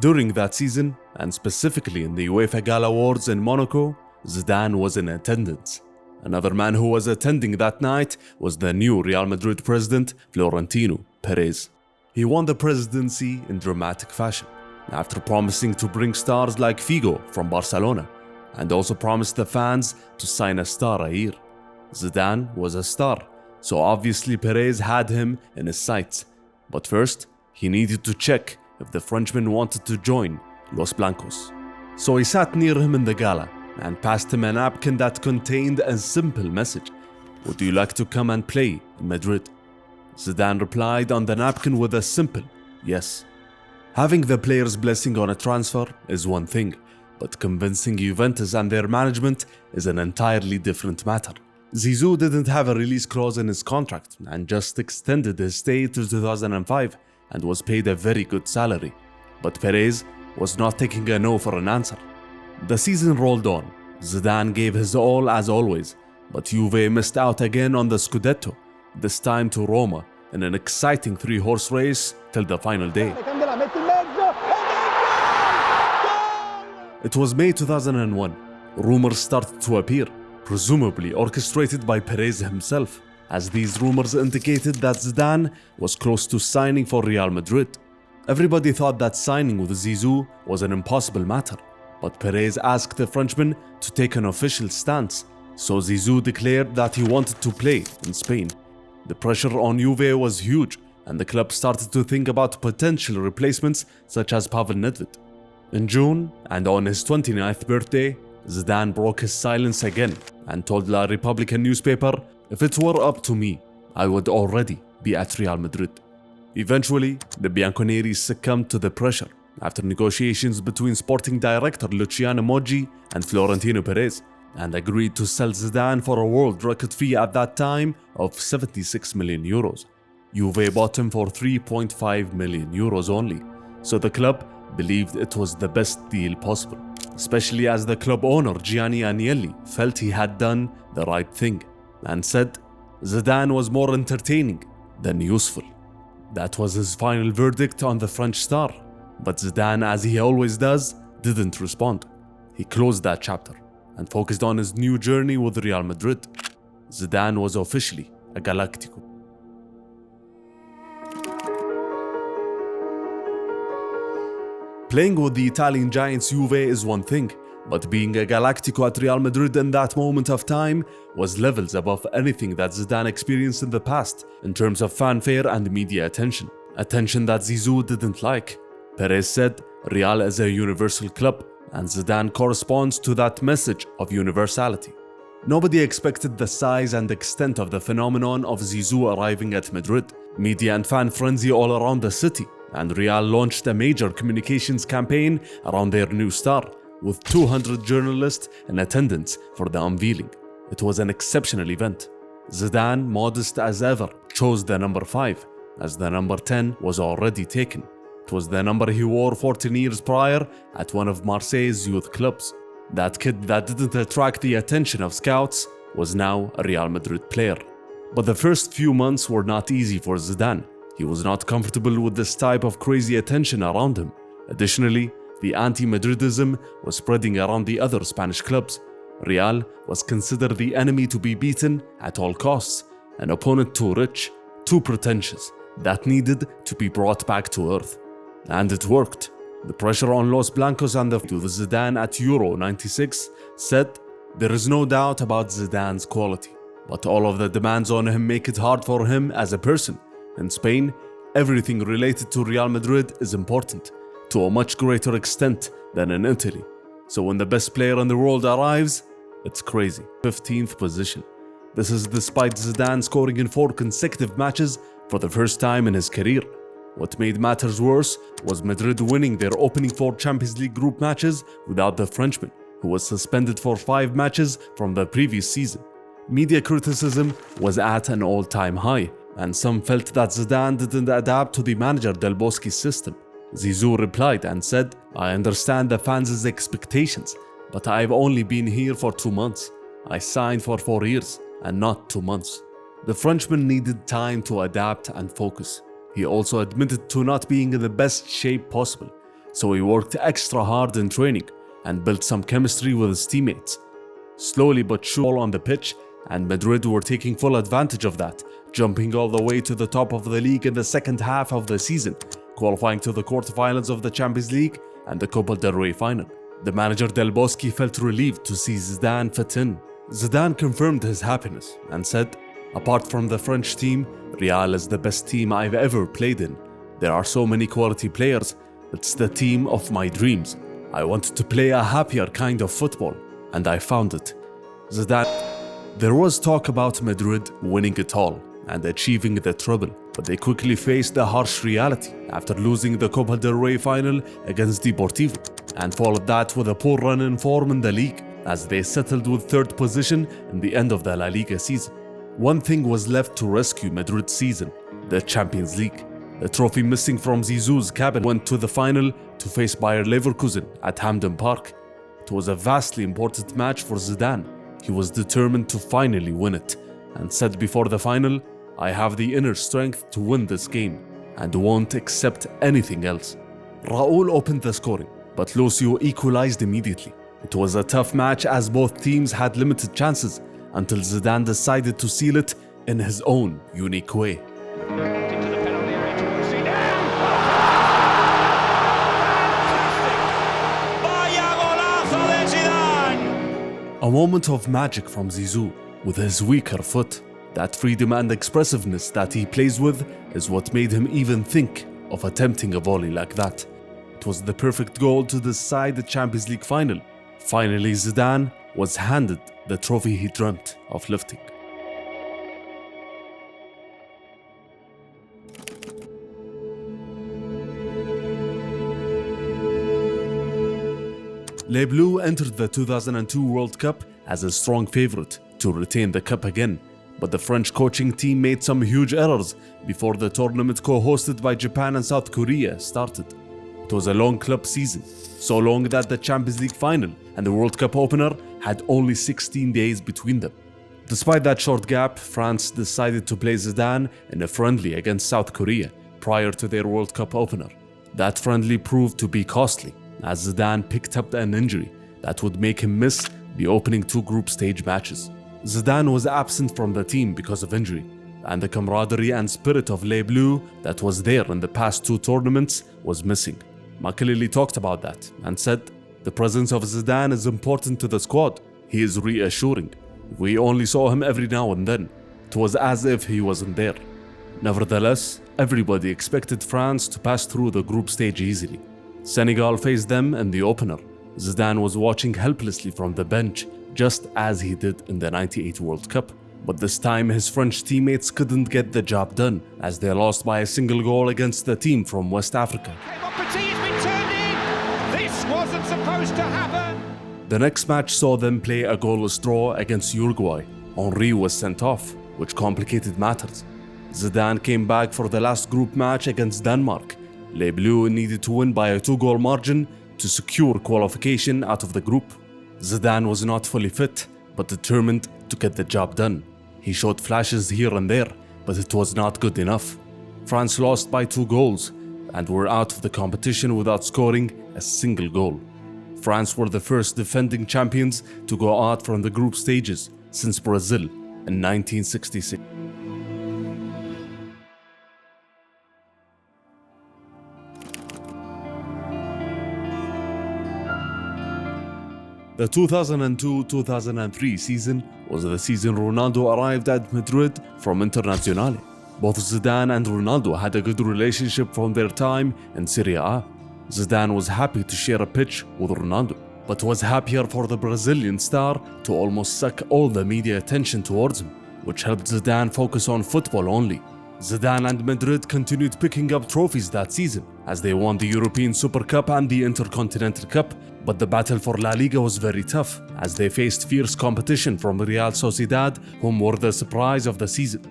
During that season, and specifically in the UEFA Gala Awards in Monaco, Zidane was in attendance. Another man who was attending that night was the new Real Madrid president, Florentino Perez. He won the presidency in dramatic fashion, after promising to bring stars like Figo from Barcelona, and also promised the fans to sign a star a year. Zidane was a star, so obviously Perez had him in his sights. But first, he needed to check if the Frenchman wanted to join Los Blancos. So he sat near him in the gala and passed him a napkin that contained a simple message: "Would you like to come and play in Madrid?" Zidane replied on the napkin with a simple yes. Having the player's blessing on a transfer is one thing, but convincing Juventus and their management is an entirely different matter. Zizou didn't have a release clause in his contract and just extended his stay to 2005 and was paid a very good salary. But Perez was not taking a no for an answer. The season rolled on. Zidane gave his all as always, but Juve missed out again on the Scudetto, this time to Roma, in an exciting 3-horse race till the final day. It was May 2001. Rumors started to appear, presumably orchestrated by Perez himself, as these rumors indicated that Zidane was close to signing for Real Madrid. Everybody thought that signing with Zizou was an impossible matter, but Perez asked the Frenchman to take an official stance, so Zizou declared that he wanted to play in Spain. The pressure on Juve was huge, and the club started to think about potential replacements such as Pavel Nedved. In June, and on his 29th birthday, Zidane broke his silence again and told La Repubblica newspaper, "If it were up to me, I would already be at Real Madrid." Eventually, the Bianconeri succumbed to the pressure after negotiations between sporting director Luciano Moggi and Florentino Perez, and agreed to sell Zidane for a world record fee at that time of 76 million euros. Juve bought him for 3.5 million euros only, so the club believed it was the best deal possible, especially as the club owner Gianni Agnelli felt he had done the right thing and said Zidane was more entertaining than useful. That was his final verdict on the French star, but Zidane, as he always does, didn't respond. He closed that chapter and focused on his new journey with Real Madrid. Zidane was officially a Galactico. Playing with the Italian giants Juve is one thing, but being a Galactico at Real Madrid in that moment of time was levels above anything that Zidane experienced in the past in terms of fanfare and media attention. Attention that Zizou didn't like. Perez said Real is a universal club, and Zidane corresponds to that message of universality. Nobody expected the size and extent of the phenomenon of Zizou arriving at Madrid. Media and fan frenzy all around the city, and Real launched a major communications campaign around their new star, with 200 journalists in attendance for the unveiling. It was an exceptional event. Zidane, modest as ever, chose the number 5, as the number 10 was already taken. It was the number he wore 14 years prior at one of Marseille's youth clubs. That kid that didn't attract the attention of scouts was now a Real Madrid player. But the first few months were not easy for Zidane. He was not comfortable with this type of crazy attention around him. Additionally, the anti-Madridism was spreading around the other Spanish clubs. Real was considered the enemy to be beaten at all costs, an opponent too rich, too pretentious, that needed to be brought back to earth. And it worked. The pressure on Los Blancos and the Zidane at Euro 96 said, "There is no doubt about Zidane's quality, but all of the demands on him make it hard for him as a person. In Spain, everything related to Real Madrid is important, to a much greater extent than in Italy. So when the best player in the world arrives, it's crazy." 15th position. This is despite Zidane scoring in 4 consecutive matches for the first time in his career. What made matters worse was Madrid winning their opening 4 Champions League group matches without the Frenchman, who was suspended for 5 matches from the previous season. Media criticism was at an all-time high, and some felt that Zidane didn't adapt to the manager Del Bosque's system. Zizou replied and said, "I understand the fans' expectations, but I've only been here for 2 months. I signed for 4 years, and not 2 months." The Frenchman needed time to adapt and focus. He also admitted to not being in the best shape possible, so he worked extra hard in training and built some chemistry with his teammates. Slowly but surely on the pitch, and Madrid were taking full advantage of that, jumping all the way to the top of the league in the second half of the season, qualifying to the quarterfinals of the Champions League and the Copa del Rey final. The manager Del Bosque felt relieved to see Zidane fit in. Zidane confirmed his happiness and said, "Apart from the French team, Real is the best team I've ever played in. There are so many quality players. It's the team of my dreams. I wanted to play a happier kind of football, and I found it." Zidane. There was talk about Madrid winning it all and achieving the treble, but they quickly faced the harsh reality after losing the Copa del Rey final against Deportivo, and followed that with a poor run in form in the league, as they settled with 3rd position in the end of the La Liga season. One thing was left to rescue Madrid's season: the Champions League. The trophy missing from Zizou's cabinet went to the final to face Bayer Leverkusen at Hamden Park. It was a vastly important match for Zidane. He was determined to finally win it, and said before the final, "I have the inner strength to win this game, and won't accept anything else." Raúl opened the scoring, but Lucio equalized immediately. It was a tough match as both teams had limited chances, until Zidane decided to seal it in his own unique way. A moment of magic from Zizou with his weaker foot. That freedom and expressiveness that he plays with is what made him even think of attempting a volley like that. It was the perfect goal to decide the Champions League final. Finally, Zidane was handed the trophy he dreamt of lifting. Les Bleus entered the 2002 World Cup as a strong favorite to retain the cup again, but the French coaching team made some huge errors before the tournament co-hosted by Japan and South Korea started. It was a long club season, so long that the Champions League final and the World Cup opener had only 16 days between them. Despite that short gap, France decided to play Zidane in a friendly against South Korea prior to their World Cup opener. That friendly proved to be costly, as Zidane picked up an injury that would make him miss the opening 2 group stage matches. Zidane was absent from the team because of injury, and the camaraderie and spirit of Les Bleus that was there in the past 2 tournaments was missing. Makelele talked about that and said, "The presence of Zidane is important to the squad. He is reassuring. We only saw him every now and then. It was as if he wasn't there." Nevertheless, everybody expected France to pass through the group stage easily. Senegal faced them in the opener. Zidane was watching helplessly from the bench, just as he did in the '98 World Cup. But this time his French teammates couldn't get the job done, as they lost by a single goal against the team from West Africa. This wasn't supposed to happen. The next match saw them play a goalless draw against Uruguay. Henry was sent off. which complicated matters. Zidane came back for the last group match against Denmark. Les Bleus needed to win by a 2-goal margin to secure qualification out of the group. Zidane was not fully fit, but determined to get the job done. He showed flashes here and there, but it was not good enough. France lost by 2 goals and were out of the competition without scoring a single goal. France were the first defending champions to go out from the group stages since Brazil in 1966. The 2002-2003 season was the season Ronaldo arrived at Madrid from Internazionale. Both Zidane and Ronaldo had a good relationship from their time in Serie A. Zidane was happy to share a pitch with Ronaldo, but was happier for the Brazilian star to almost suck all the media attention towards him, which helped Zidane focus on football only. Zidane and Madrid continued picking up trophies that season, as they won the European Super Cup and the Intercontinental Cup, but the battle for La Liga was very tough, as they faced fierce competition from Real Sociedad, whom were the surprise of the season.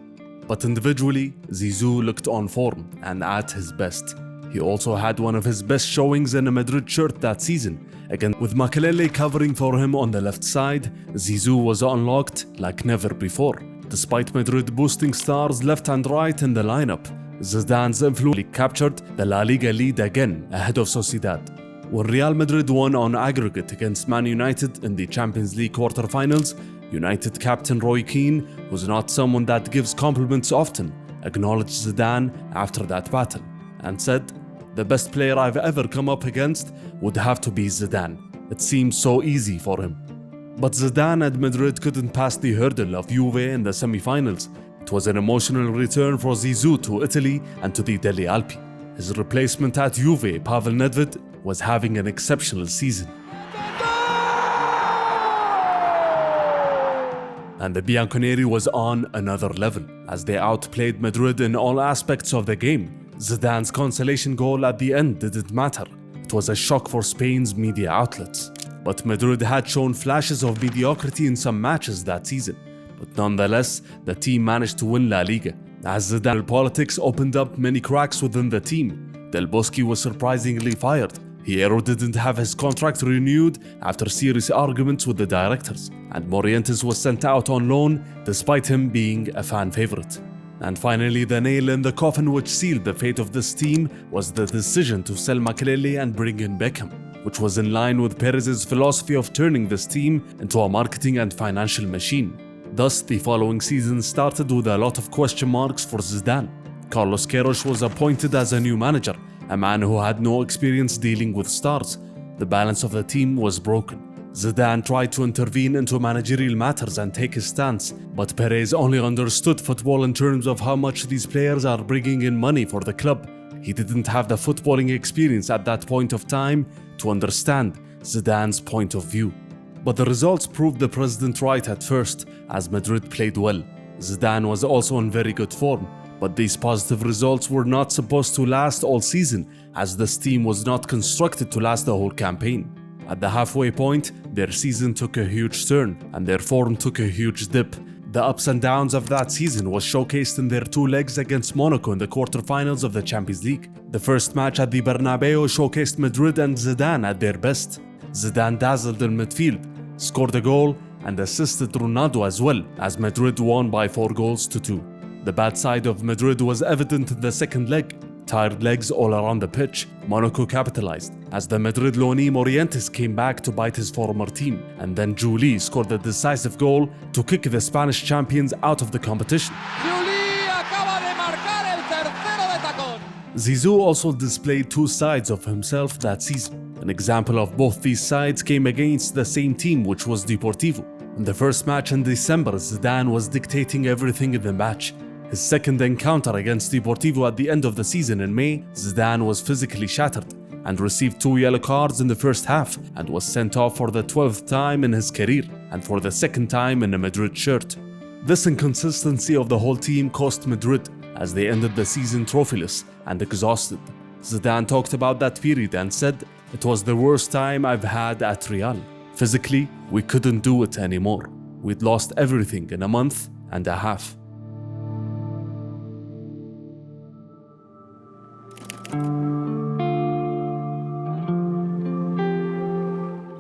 But individually, Zizou looked on form and at his best. He also had one of his best showings in a Madrid shirt that season. Again, with Makelele covering for him on the left side, Zizou was unlocked like never before. Despite Madrid boosting stars left and right in the lineup, Zidane's influence captured the La Liga lead again ahead of Sociedad. When Real Madrid won on aggregate against Man United in the Champions League quarter-finals, United captain Roy Keane, who's not someone that gives compliments often, acknowledged Zidane after that battle and said, "The best player I've ever come up against would have to be Zidane. It seemed so easy for him." But Zidane and Madrid couldn't pass the hurdle of Juve in the semi-finals. It was an emotional return for Zizou to Italy and to the Delle Alpi. His replacement at Juve, Pavel Nedved, was having an exceptional season. And the Bianconeri was on another level, as they outplayed Madrid in all aspects of the game. Zidane's consolation goal at the end didn't matter. It was a shock for Spain's media outlets. But Madrid had shown flashes of mediocrity in some matches that season. But nonetheless, the team managed to win La Liga, as Zidane politics opened up many cracks within the team. Del Bosque was surprisingly fired. Hierro didn't have his contract renewed after serious arguments with the directors, and Morientes was sent out on loan despite him being a fan favorite. And finally, the nail in the coffin which sealed the fate of this team was the decision to sell Makelele and bring in Beckham, which was in line with Perez's philosophy of turning this team into a marketing and financial machine. Thus, the following season started with a lot of question marks for Zidane. Carlos Queiroz was appointed as a new manager, a man who had no experience dealing with stars. The balance of the team was broken. Zidane tried to intervene into managerial matters and take his stance, but Perez only understood football in terms of how much these players are bringing in money for the club. He didn't have the footballing experience at that point of time to understand Zidane's point of view. But the results proved the president right at first, as Madrid played well. Zidane was also in very good form, but these positive results were not supposed to last all season, as this team was not constructed to last the whole campaign. At the halfway point, their season took a huge turn, and their form took a huge dip. The ups and downs of that season was showcased in their 2 legs against Monaco in the quarterfinals of the Champions League. The first match at the Bernabéu showcased Madrid and Zidane at their best. Zidane dazzled in midfield, scored a goal, and assisted Ronaldo as well, as Madrid won by 4 goals to 2. The bad side of Madrid was evident in the second leg. Tired legs all around the pitch, Monaco capitalized, as the Madrid loanee Morientes came back to bite his former team, and then Juli scored the decisive goal to kick the Spanish champions out of the competition. Zizou also displayed 2 sides of himself that season. An example of both these sides came against the same team, which was Deportivo. In the first match in December, Zidane was dictating everything in the match. His second encounter against Deportivo at the end of the season in May, Zidane was physically shattered and received 2 yellow cards in the first half and was sent off for the 12th time in his career and for the 2nd time in a Madrid shirt. This inconsistency of the whole team cost Madrid, as they ended the season trophyless and exhausted. Zidane talked about that period and said, "It was the worst time I've had at Real. Physically, we couldn't do it anymore. We'd lost everything in a month and a half."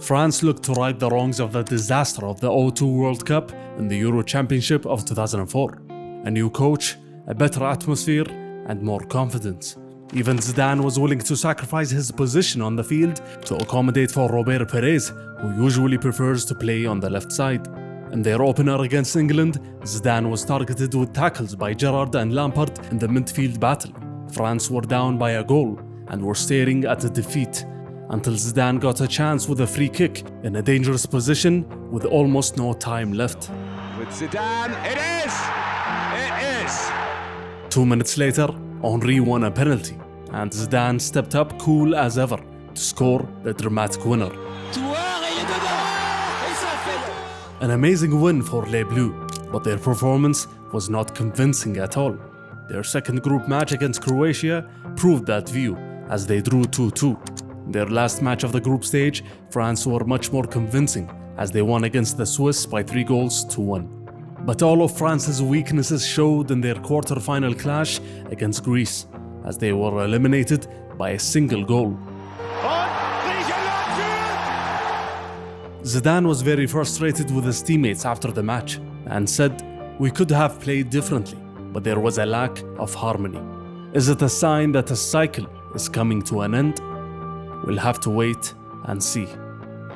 France looked to right the wrongs of the disaster of the 2002 World Cup and the Euro Championship of 2004. A new coach, a better atmosphere, and more confidence. Even Zidane was willing to sacrifice his position on the field to accommodate for Robert Pires, who usually prefers to play on the left side. In their opener against England, Zidane was targeted with tackles by Gerrard and Lampard in the midfield battle. France were down by a goal and were staring at a defeat until Zidane got a chance with a free kick in a dangerous position with almost no time left. With Zidane, it is! It is! 2 minutes later, Henry won a penalty, and Zidane stepped up cool as ever to score the dramatic winner. An amazing win for Les Bleus, but their performance was not convincing at all. Their second group match against Croatia proved that view, as they drew 2-2. Their last match of the group stage, France were much more convincing, as they won against the Swiss by 3-1. But all of France's weaknesses showed in their quarter-final clash against Greece, as they were eliminated by a single goal. Zidane was very frustrated with his teammates after the match and said, "We could have played differently, but there was a lack of harmony. Is it a sign that a cycle is coming to an end? We'll have to wait and see."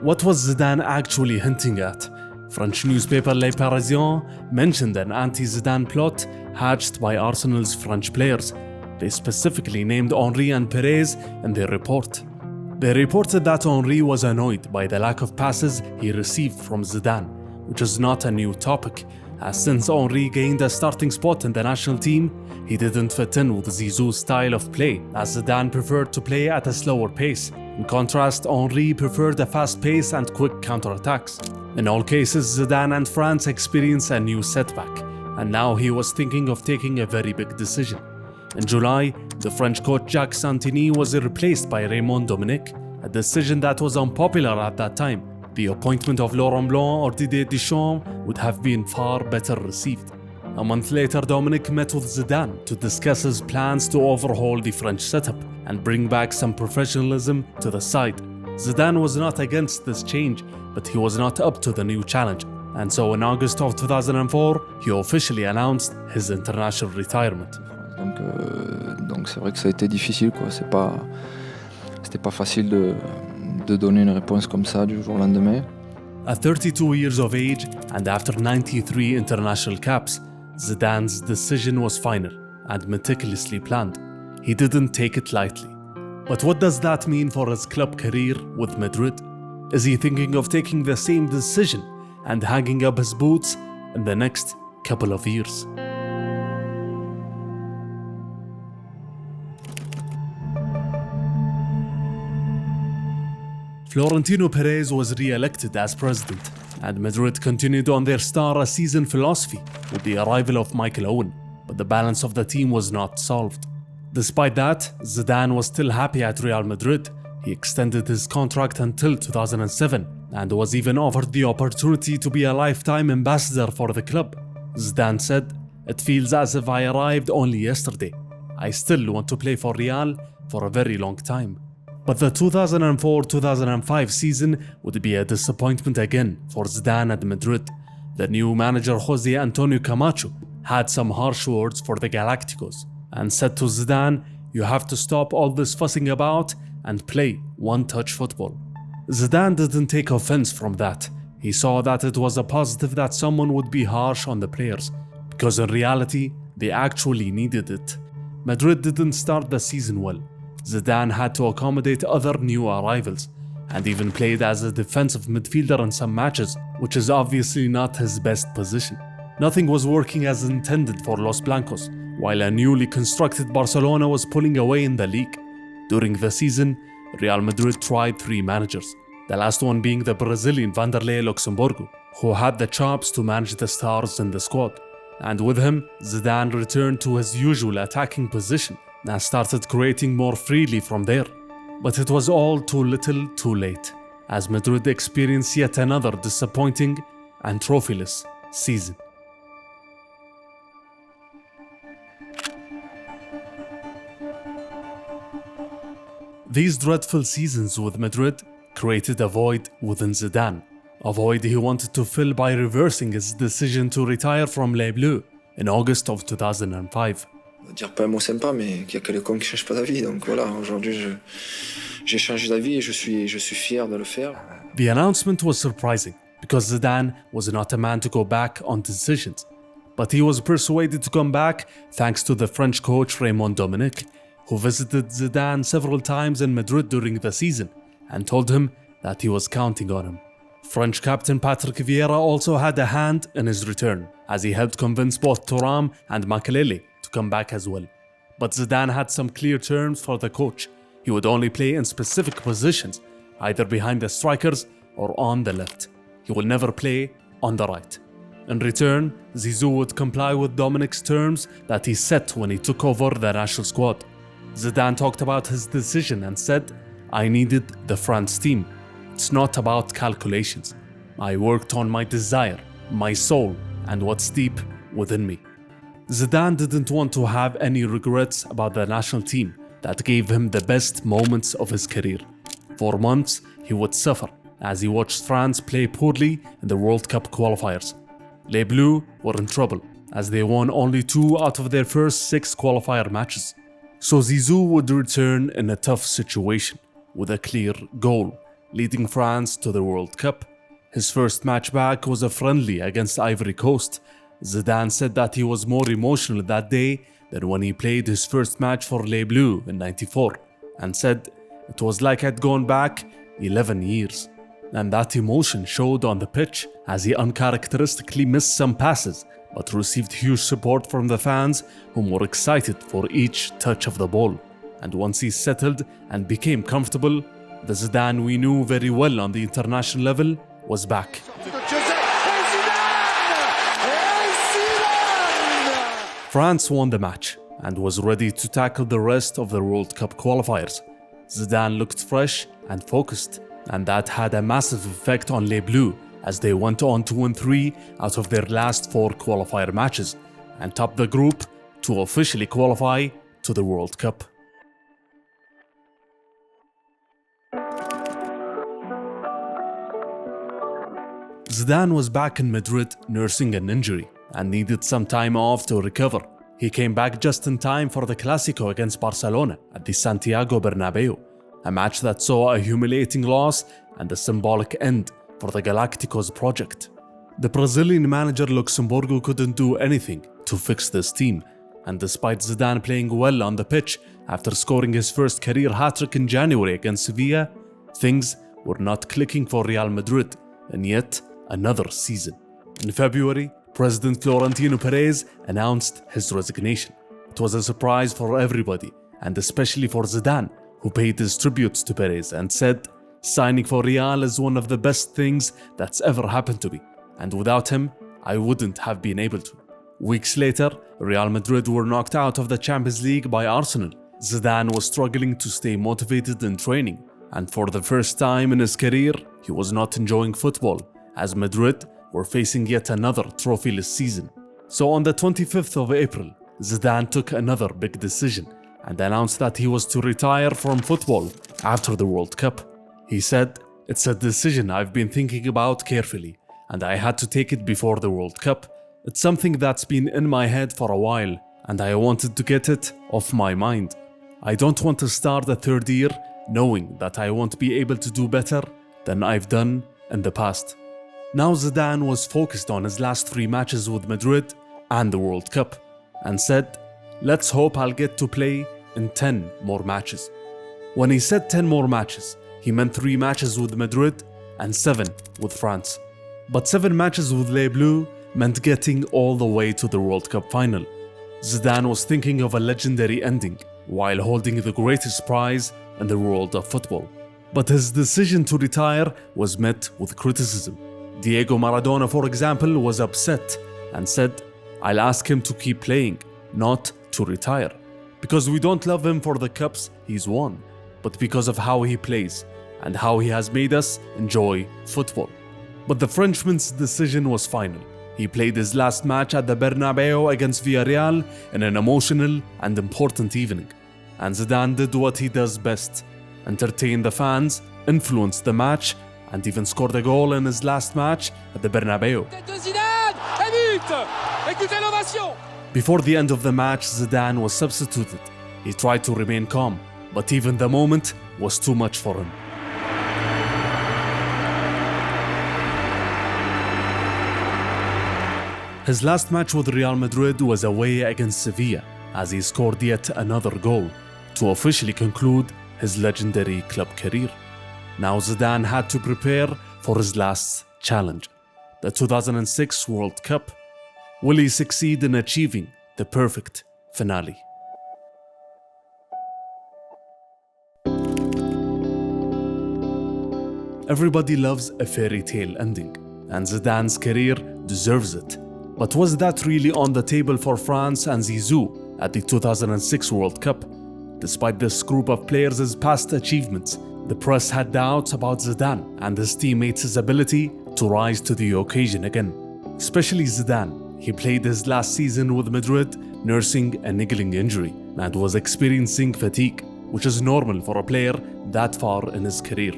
What was Zidane actually hinting at? French newspaper Le Parisien mentioned an anti-Zidane plot hatched by Arsenal's French players. They specifically named Henry and Pires in their report. They reported that Henry was annoyed by the lack of passes he received from Zidane, which is not a new topic, as since Henry gained a starting spot in the national team, he didn't fit in with Zizou's style of play, as Zidane preferred to play at a slower pace. In contrast, Henry preferred a fast pace and quick counterattacks. In all cases, Zidane and France experienced a new setback, and now he was thinking of taking a very big decision. In July, the French coach Jacques Santini was replaced by Raymond Domenech, a decision that was unpopular at that time. The appointment of Laurent Blanc or Didier Deschamps would have been far better received. A month later, Domenech met with Zidane to discuss his plans to overhaul the French setup and bring back some professionalism to the side. Zidane was not against this change, but he was not up to the new challenge. And so in August of 2004, he officially announced his international retirement. Donc c'est vrai que ça a été difficile, quoi. C'était pas facile de donner une réponse comme ça du jour au lendemain. At 32 years of age and after 93 international caps, Zidane's decision was final and meticulously planned. He didn't take it lightly. But what does that mean for his club career with Madrid? Is he thinking of taking the same decision and hanging up his boots in the next couple of years? Florentino Perez was re-elected as president, and Madrid continued on their star-a-season philosophy with the arrival of Michael Owen, but the balance of the team was not solved. Despite that, Zidane was still happy at Real Madrid. He extended his contract until 2007 and was even offered the opportunity to be a lifetime ambassador for the club. Zidane said, "It feels as if I arrived only yesterday. I still want to play for Real for a very long time." But the 2004-2005 season would be a disappointment again for Zidane at Madrid. The new manager Jose Antonio Camacho had some harsh words for the Galacticos and said to Zidane, "You have to stop all this fussing about and play one-touch football." Zidane didn't take offense from that. He saw that it was a positive that someone would be harsh on the players, because in reality, they actually needed it. Madrid didn't start the season well. Zidane had to accommodate other new arrivals and even played as a defensive midfielder in some matches, which is obviously not his best position. Nothing was working as intended for Los Blancos, while a newly constructed Barcelona was pulling away in the league. During the season, Real Madrid tried 3 managers, the last one being the Brazilian Vanderlei Luxemburgo, who had the chops to manage the stars in the squad. And with him, Zidane returned to his usual attacking position and started creating more freely from there. But it was all too little too late, as Madrid experienced yet another disappointing and trophyless season. These dreadful seasons with Madrid created a void within Zidane, a void he wanted to fill by reversing his decision to retire from Les Bleus in August of 2005. Dire pas un mot sympa, mais qu'il y a que les cons qui changent pas d'avis. Donc voilà, aujourd'hui j'ai changé d'avis et je suis fier de le faire. The announcement was surprising because Zidane was not a man to go back on decisions, but he was persuaded to come back thanks to the French coach Raymond Domenech, who visited Zidane several times in Madrid during the season and told him that he was counting on him. French captain Patrick Vieira also had a hand in his return, as he helped convince both Thuram and Makelele to come back as well. But Zidane had some clear terms for the coach. He would only play in specific positions, either behind the strikers or on the left. He will never play on the right. In return, Zizou would comply with Domenech's terms that he set when he took over the national squad. Zidane talked about his decision and said, "I needed the France team. It's not about calculations. I worked on my desire, my soul, and what's deep within me." Zidane didn't want to have any regrets about the national team that gave him the best moments of his career. For months, he would suffer as he watched France play poorly in the World Cup qualifiers. Les Bleus were in trouble as they won only 2 out of their first 6 qualifier matches. So Zizou would return in a tough situation with a clear goal, leading France to the World Cup. His first match back was a friendly against Ivory Coast. Zidane said that he was more emotional that day than when he played his first match for Les Bleus in '94, and said it was like I'd gone back 11 years. And that emotion showed on the pitch as he uncharacteristically missed some passes but received huge support from the fans, whom were excited for each touch of the ball. And once he settled and became comfortable, the Zidane we knew very well on the international level was back. France won the match and was ready to tackle the rest of the World Cup qualifiers. Zidane looked fresh and focused, and that had a massive effect on Les Bleus as they went on to win 3 out of their last 4 qualifier matches and top the group to officially qualify to the World Cup. Zidane was back in Madrid nursing an injury and needed some time off to recover. He came back just in time for the Clásico against Barcelona at the Santiago Bernabéu, a match that saw a humiliating loss and a symbolic end for the Galacticos project. The Brazilian manager Luxemburgo couldn't do anything to fix this team, and despite Zidane playing well on the pitch after scoring his first career hat-trick in January against Sevilla, things were not clicking for Real Madrid in yet another season. In February, President Florentino Perez announced his resignation. It was a surprise for everybody, and especially for Zidane, who paid his tributes to Perez and said, "Signing for Real is one of the best things that's ever happened to me, and without him, I wouldn't have been able to." Weeks later, Real Madrid were knocked out of the Champions League by Arsenal. Zidane was struggling to stay motivated in training, and for the first time in his career, he was not enjoying football, as Madrid were facing yet another trophyless season. So on the 25th of April, Zidane took another big decision and announced that he was to retire from football after the World Cup. He said, "It's a decision I've been thinking about carefully, and I had to take it before the World Cup. It's something that's been in my head for a while, and I wanted to get it off my mind. I don't want to start the third year knowing that I won't be able to do better than I've done in the past." Now Zidane was focused on his last 3 matches with Madrid and the World Cup, and said, "Let's hope I'll get to play in 10 more matches." When he said 10 more matches, he meant 3 matches with Madrid and 7 with France. But 7 matches with Les Bleus meant getting all the way to the World Cup final. Zidane was thinking of a legendary ending while holding the greatest prize in the world of football. But his decision to retire was met with criticism. Diego Maradona, for example, was upset and said, "I'll ask him to keep playing, not to retire. Because we don't love him for the cups he's won, but because of how he plays and how he has made us enjoy football." But the Frenchman's decision was final. He played his last match at the Bernabéu against Villarreal in an emotional and important evening. And Zidane did what he does best, entertained the fans, influenced the match, and even scored a goal in his last match at the Bernabéu. Before the end of the match, Zidane was substituted. He tried to remain calm, but even the moment was too much for him. His last match with Real Madrid was away against Sevilla, as he scored yet another goal to officially conclude his legendary club career. Now Zidane had to prepare for his last challenge, the 2006 World Cup. Will he succeed in achieving the perfect finale? Everybody loves a fairy tale ending, and Zidane's career deserves it. But was that really on the table for France and Zizou at the 2006 World Cup? Despite this group of players' past achievements, the press had doubts about Zidane and his teammates' ability to rise to the occasion again. Especially Zidane. He played his last season with Madrid nursing a niggling injury and was experiencing fatigue, which is normal for a player that far in his career.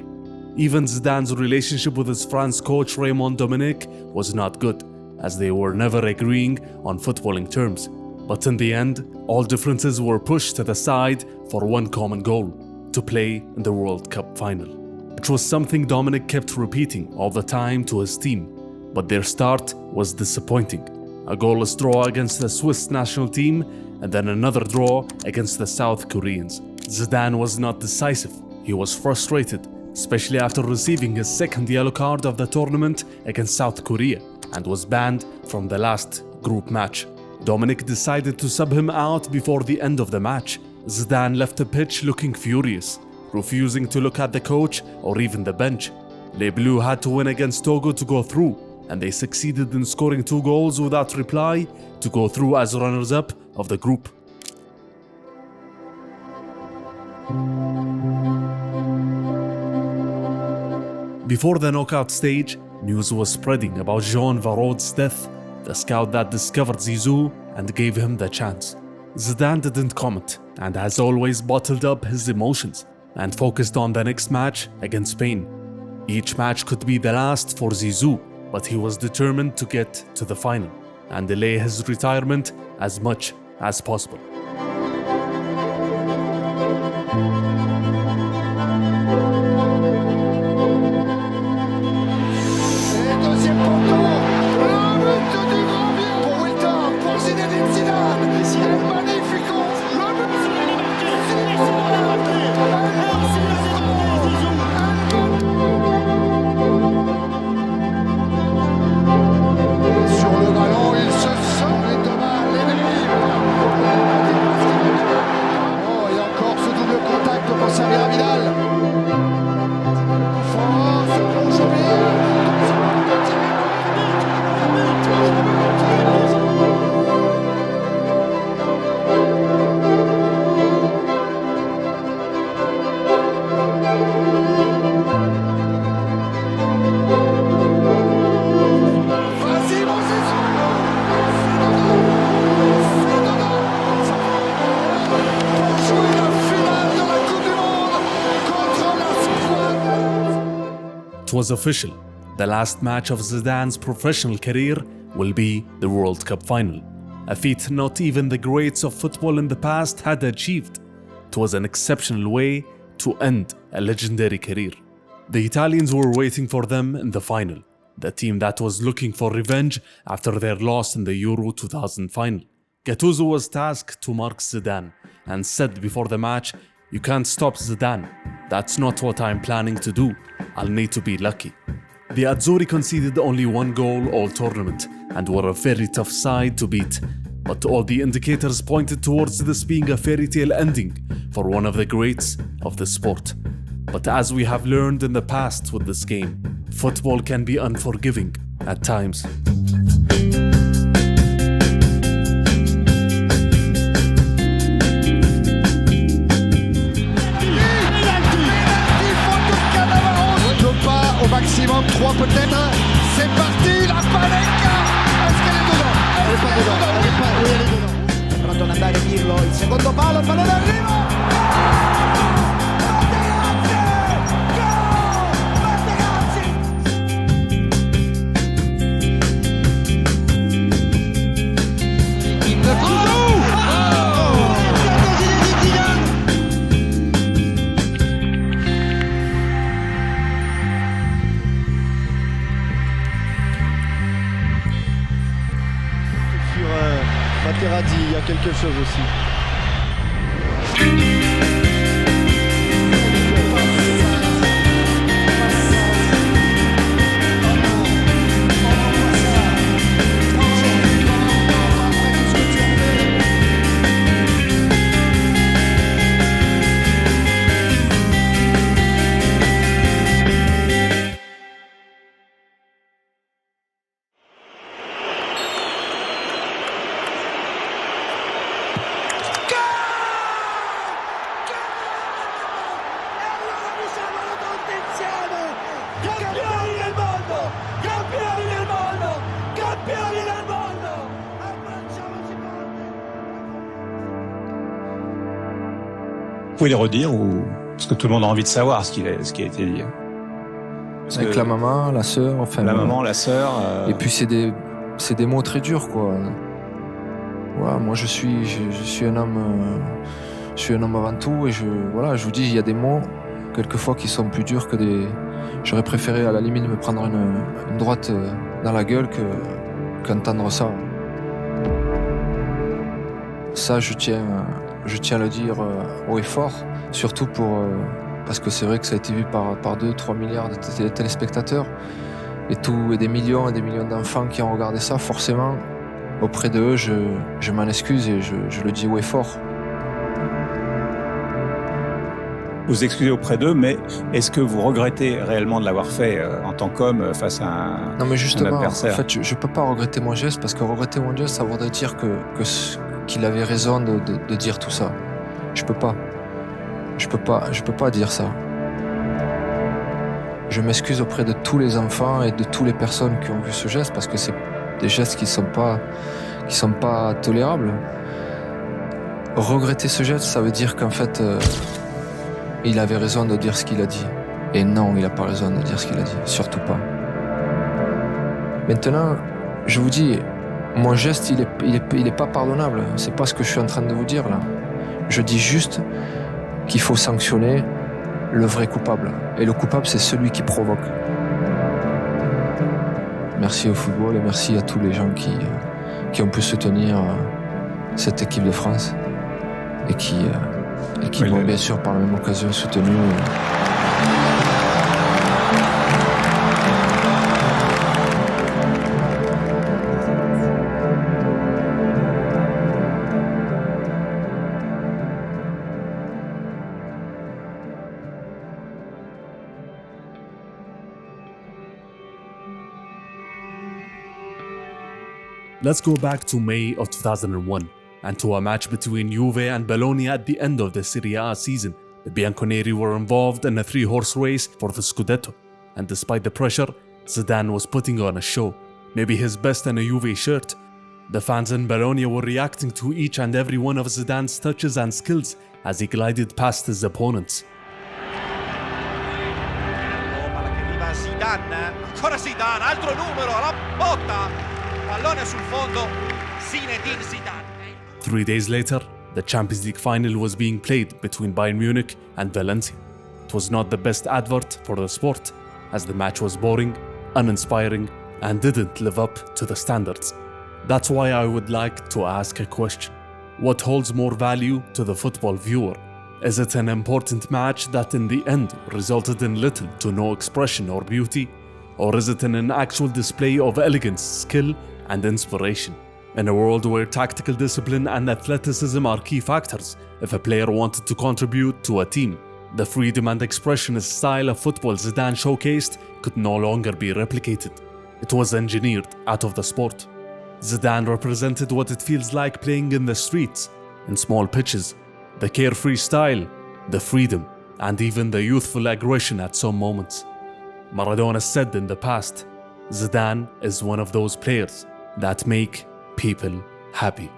Even Zidane's relationship with his France coach Raymond Domenech was not good, as they were never agreeing on footballing terms. But in the end, all differences were pushed to the side for one common goal: to play in the World Cup final, which was something Domenech kept repeating all the time to his team. But their start was disappointing. A goalless draw against the Swiss national team, and then another draw against the South Koreans. Zidane was not decisive. He was frustrated, especially after receiving his second yellow card of the tournament against South Korea, and was banned from the last group match. Domenech decided to sub him out before the end of the match. Zidane left the pitch looking furious, refusing to look at the coach or even the bench. Les Bleus had to win against Togo to go through, and they succeeded in scoring 2 goals without reply to go through as runners-up of the group. Before the knockout stage, news was spreading about Jean Varrode's death, the scout that discovered Zizou and gave him the chance. Zidane didn't comment, and as always bottled up his emotions and focused on the next match against Spain. Each match could be the last for Zizou, but he was determined to get to the final and delay his retirement as much as possible. It was official. The last match of Zidane's professional career will be the World Cup final, a feat not even the greats of football in the past had achieved. It was an exceptional way to end a legendary career. The Italians were waiting for them in the final, the team that was looking for revenge after their loss in the Euro 2000 final. Gattuso was tasked to mark Zidane and said before the match, "You can't stop Zidane. That's not what I'm planning to do. I'll need to be lucky." The Azzurri conceded only 1 goal all tournament and were a very tough side to beat. But all the indicators pointed towards this being a fairy tale ending for one of the greats of the sport. But as we have learned in the past with this game, football can be unforgiving at times. Au maximum, 3 peut-être. C'est parti, la palenca. Est-ce qu'elle est dedans? Elle est pas dedans. Elle est pas... Oui, elle est dedans. Pronto ad andare Pirlo, il secondo palo, il pallone arriva. Materazzi, il y a quelque chose aussi. Vous pouvez les redire ou parce que tout le monde a envie de savoir ce qui a été dit. Parce avec que la maman, la sœur, enfin. La maman, la sœur. Et puis c'est des mots très durs, quoi. Voilà, moi je suis un homme avant tout et je vous dis, il y a des mots quelquefois qui sont plus durs que des. J'aurais préféré à la limite me prendre une droite dans la gueule qu'entendre ça. Ça, je tiens à le dire haut et fort, surtout parce que c'est vrai que ça a été vu par 2-3 milliards de téléspectateurs et des millions d'enfants qui ont regardé ça. Forcément, auprès d'eux, je m'en excuse et je le dis haut et fort. Vous excusez auprès d'eux, mais est-ce que vous regrettez réellement de l'avoir fait en tant qu'homme face à un Non, mais justement, adversaire ? En fait, je peux pas regretter mon geste parce que regretter mon geste, ça voudrait dire qu'il avait raison de dire tout ça. Je peux pas dire ça. Je m'excuse auprès de tous les enfants et de toutes les personnes qui ont vu ce geste parce que c'est des gestes qui sont pas tolérables. Regretter ce geste, ça veut dire qu'en fait, il avait raison de dire ce qu'il a dit. Et non, il n'a pas raison de dire ce qu'il a dit. Surtout pas. Maintenant, je vous dis, mon geste, il est pas pardonnable. C'est pas ce que je suis en train de vous dire là. Je dis juste qu'il faut sanctionner le vrai coupable. Et le coupable, c'est celui qui provoque. Merci au football et merci à tous les gens qui ont pu soutenir cette équipe de France et qui m'ont bien sûr par la même occasion soutenu. Let's go back to May of 2001 and to a match between Juve and Ballon at the end of the Serie A season. The Bianconeri were involved in a 3-horse race for the Scudetto, and despite the pressure, Zidane was putting on a show, maybe his best in a Juve shirt. The fans in Bologna were reacting to each and every one of Zidane's touches and skills as he glided past his opponents. Palla che arriva Zidane, ancora Zidane, altro numero, la botta, pallone sul fondo, Zinedine Zidane. 3 days later, the Champions League final was being played between Bayern Munich and Valencia. It was not the best advert for the sport, as the match was boring, uninspiring, and didn't live up to the standards. That's why I would like to ask a question. What holds more value to the football viewer? Is it an important match that in the end resulted in little to no expression or beauty? Or is it an actual display of elegance, skill, and inspiration? In a world where tactical discipline and athleticism are key factors, if a player wanted to contribute to a team, the freedom and expressionist style of football Zidane showcased could no longer be replicated. It was engineered out of the sport. Zidane represented what it feels like playing in the streets, in small pitches, the carefree style, the freedom, and even the youthful aggression at some moments. Maradona said in the past, Zidane is one of those players that make people happy.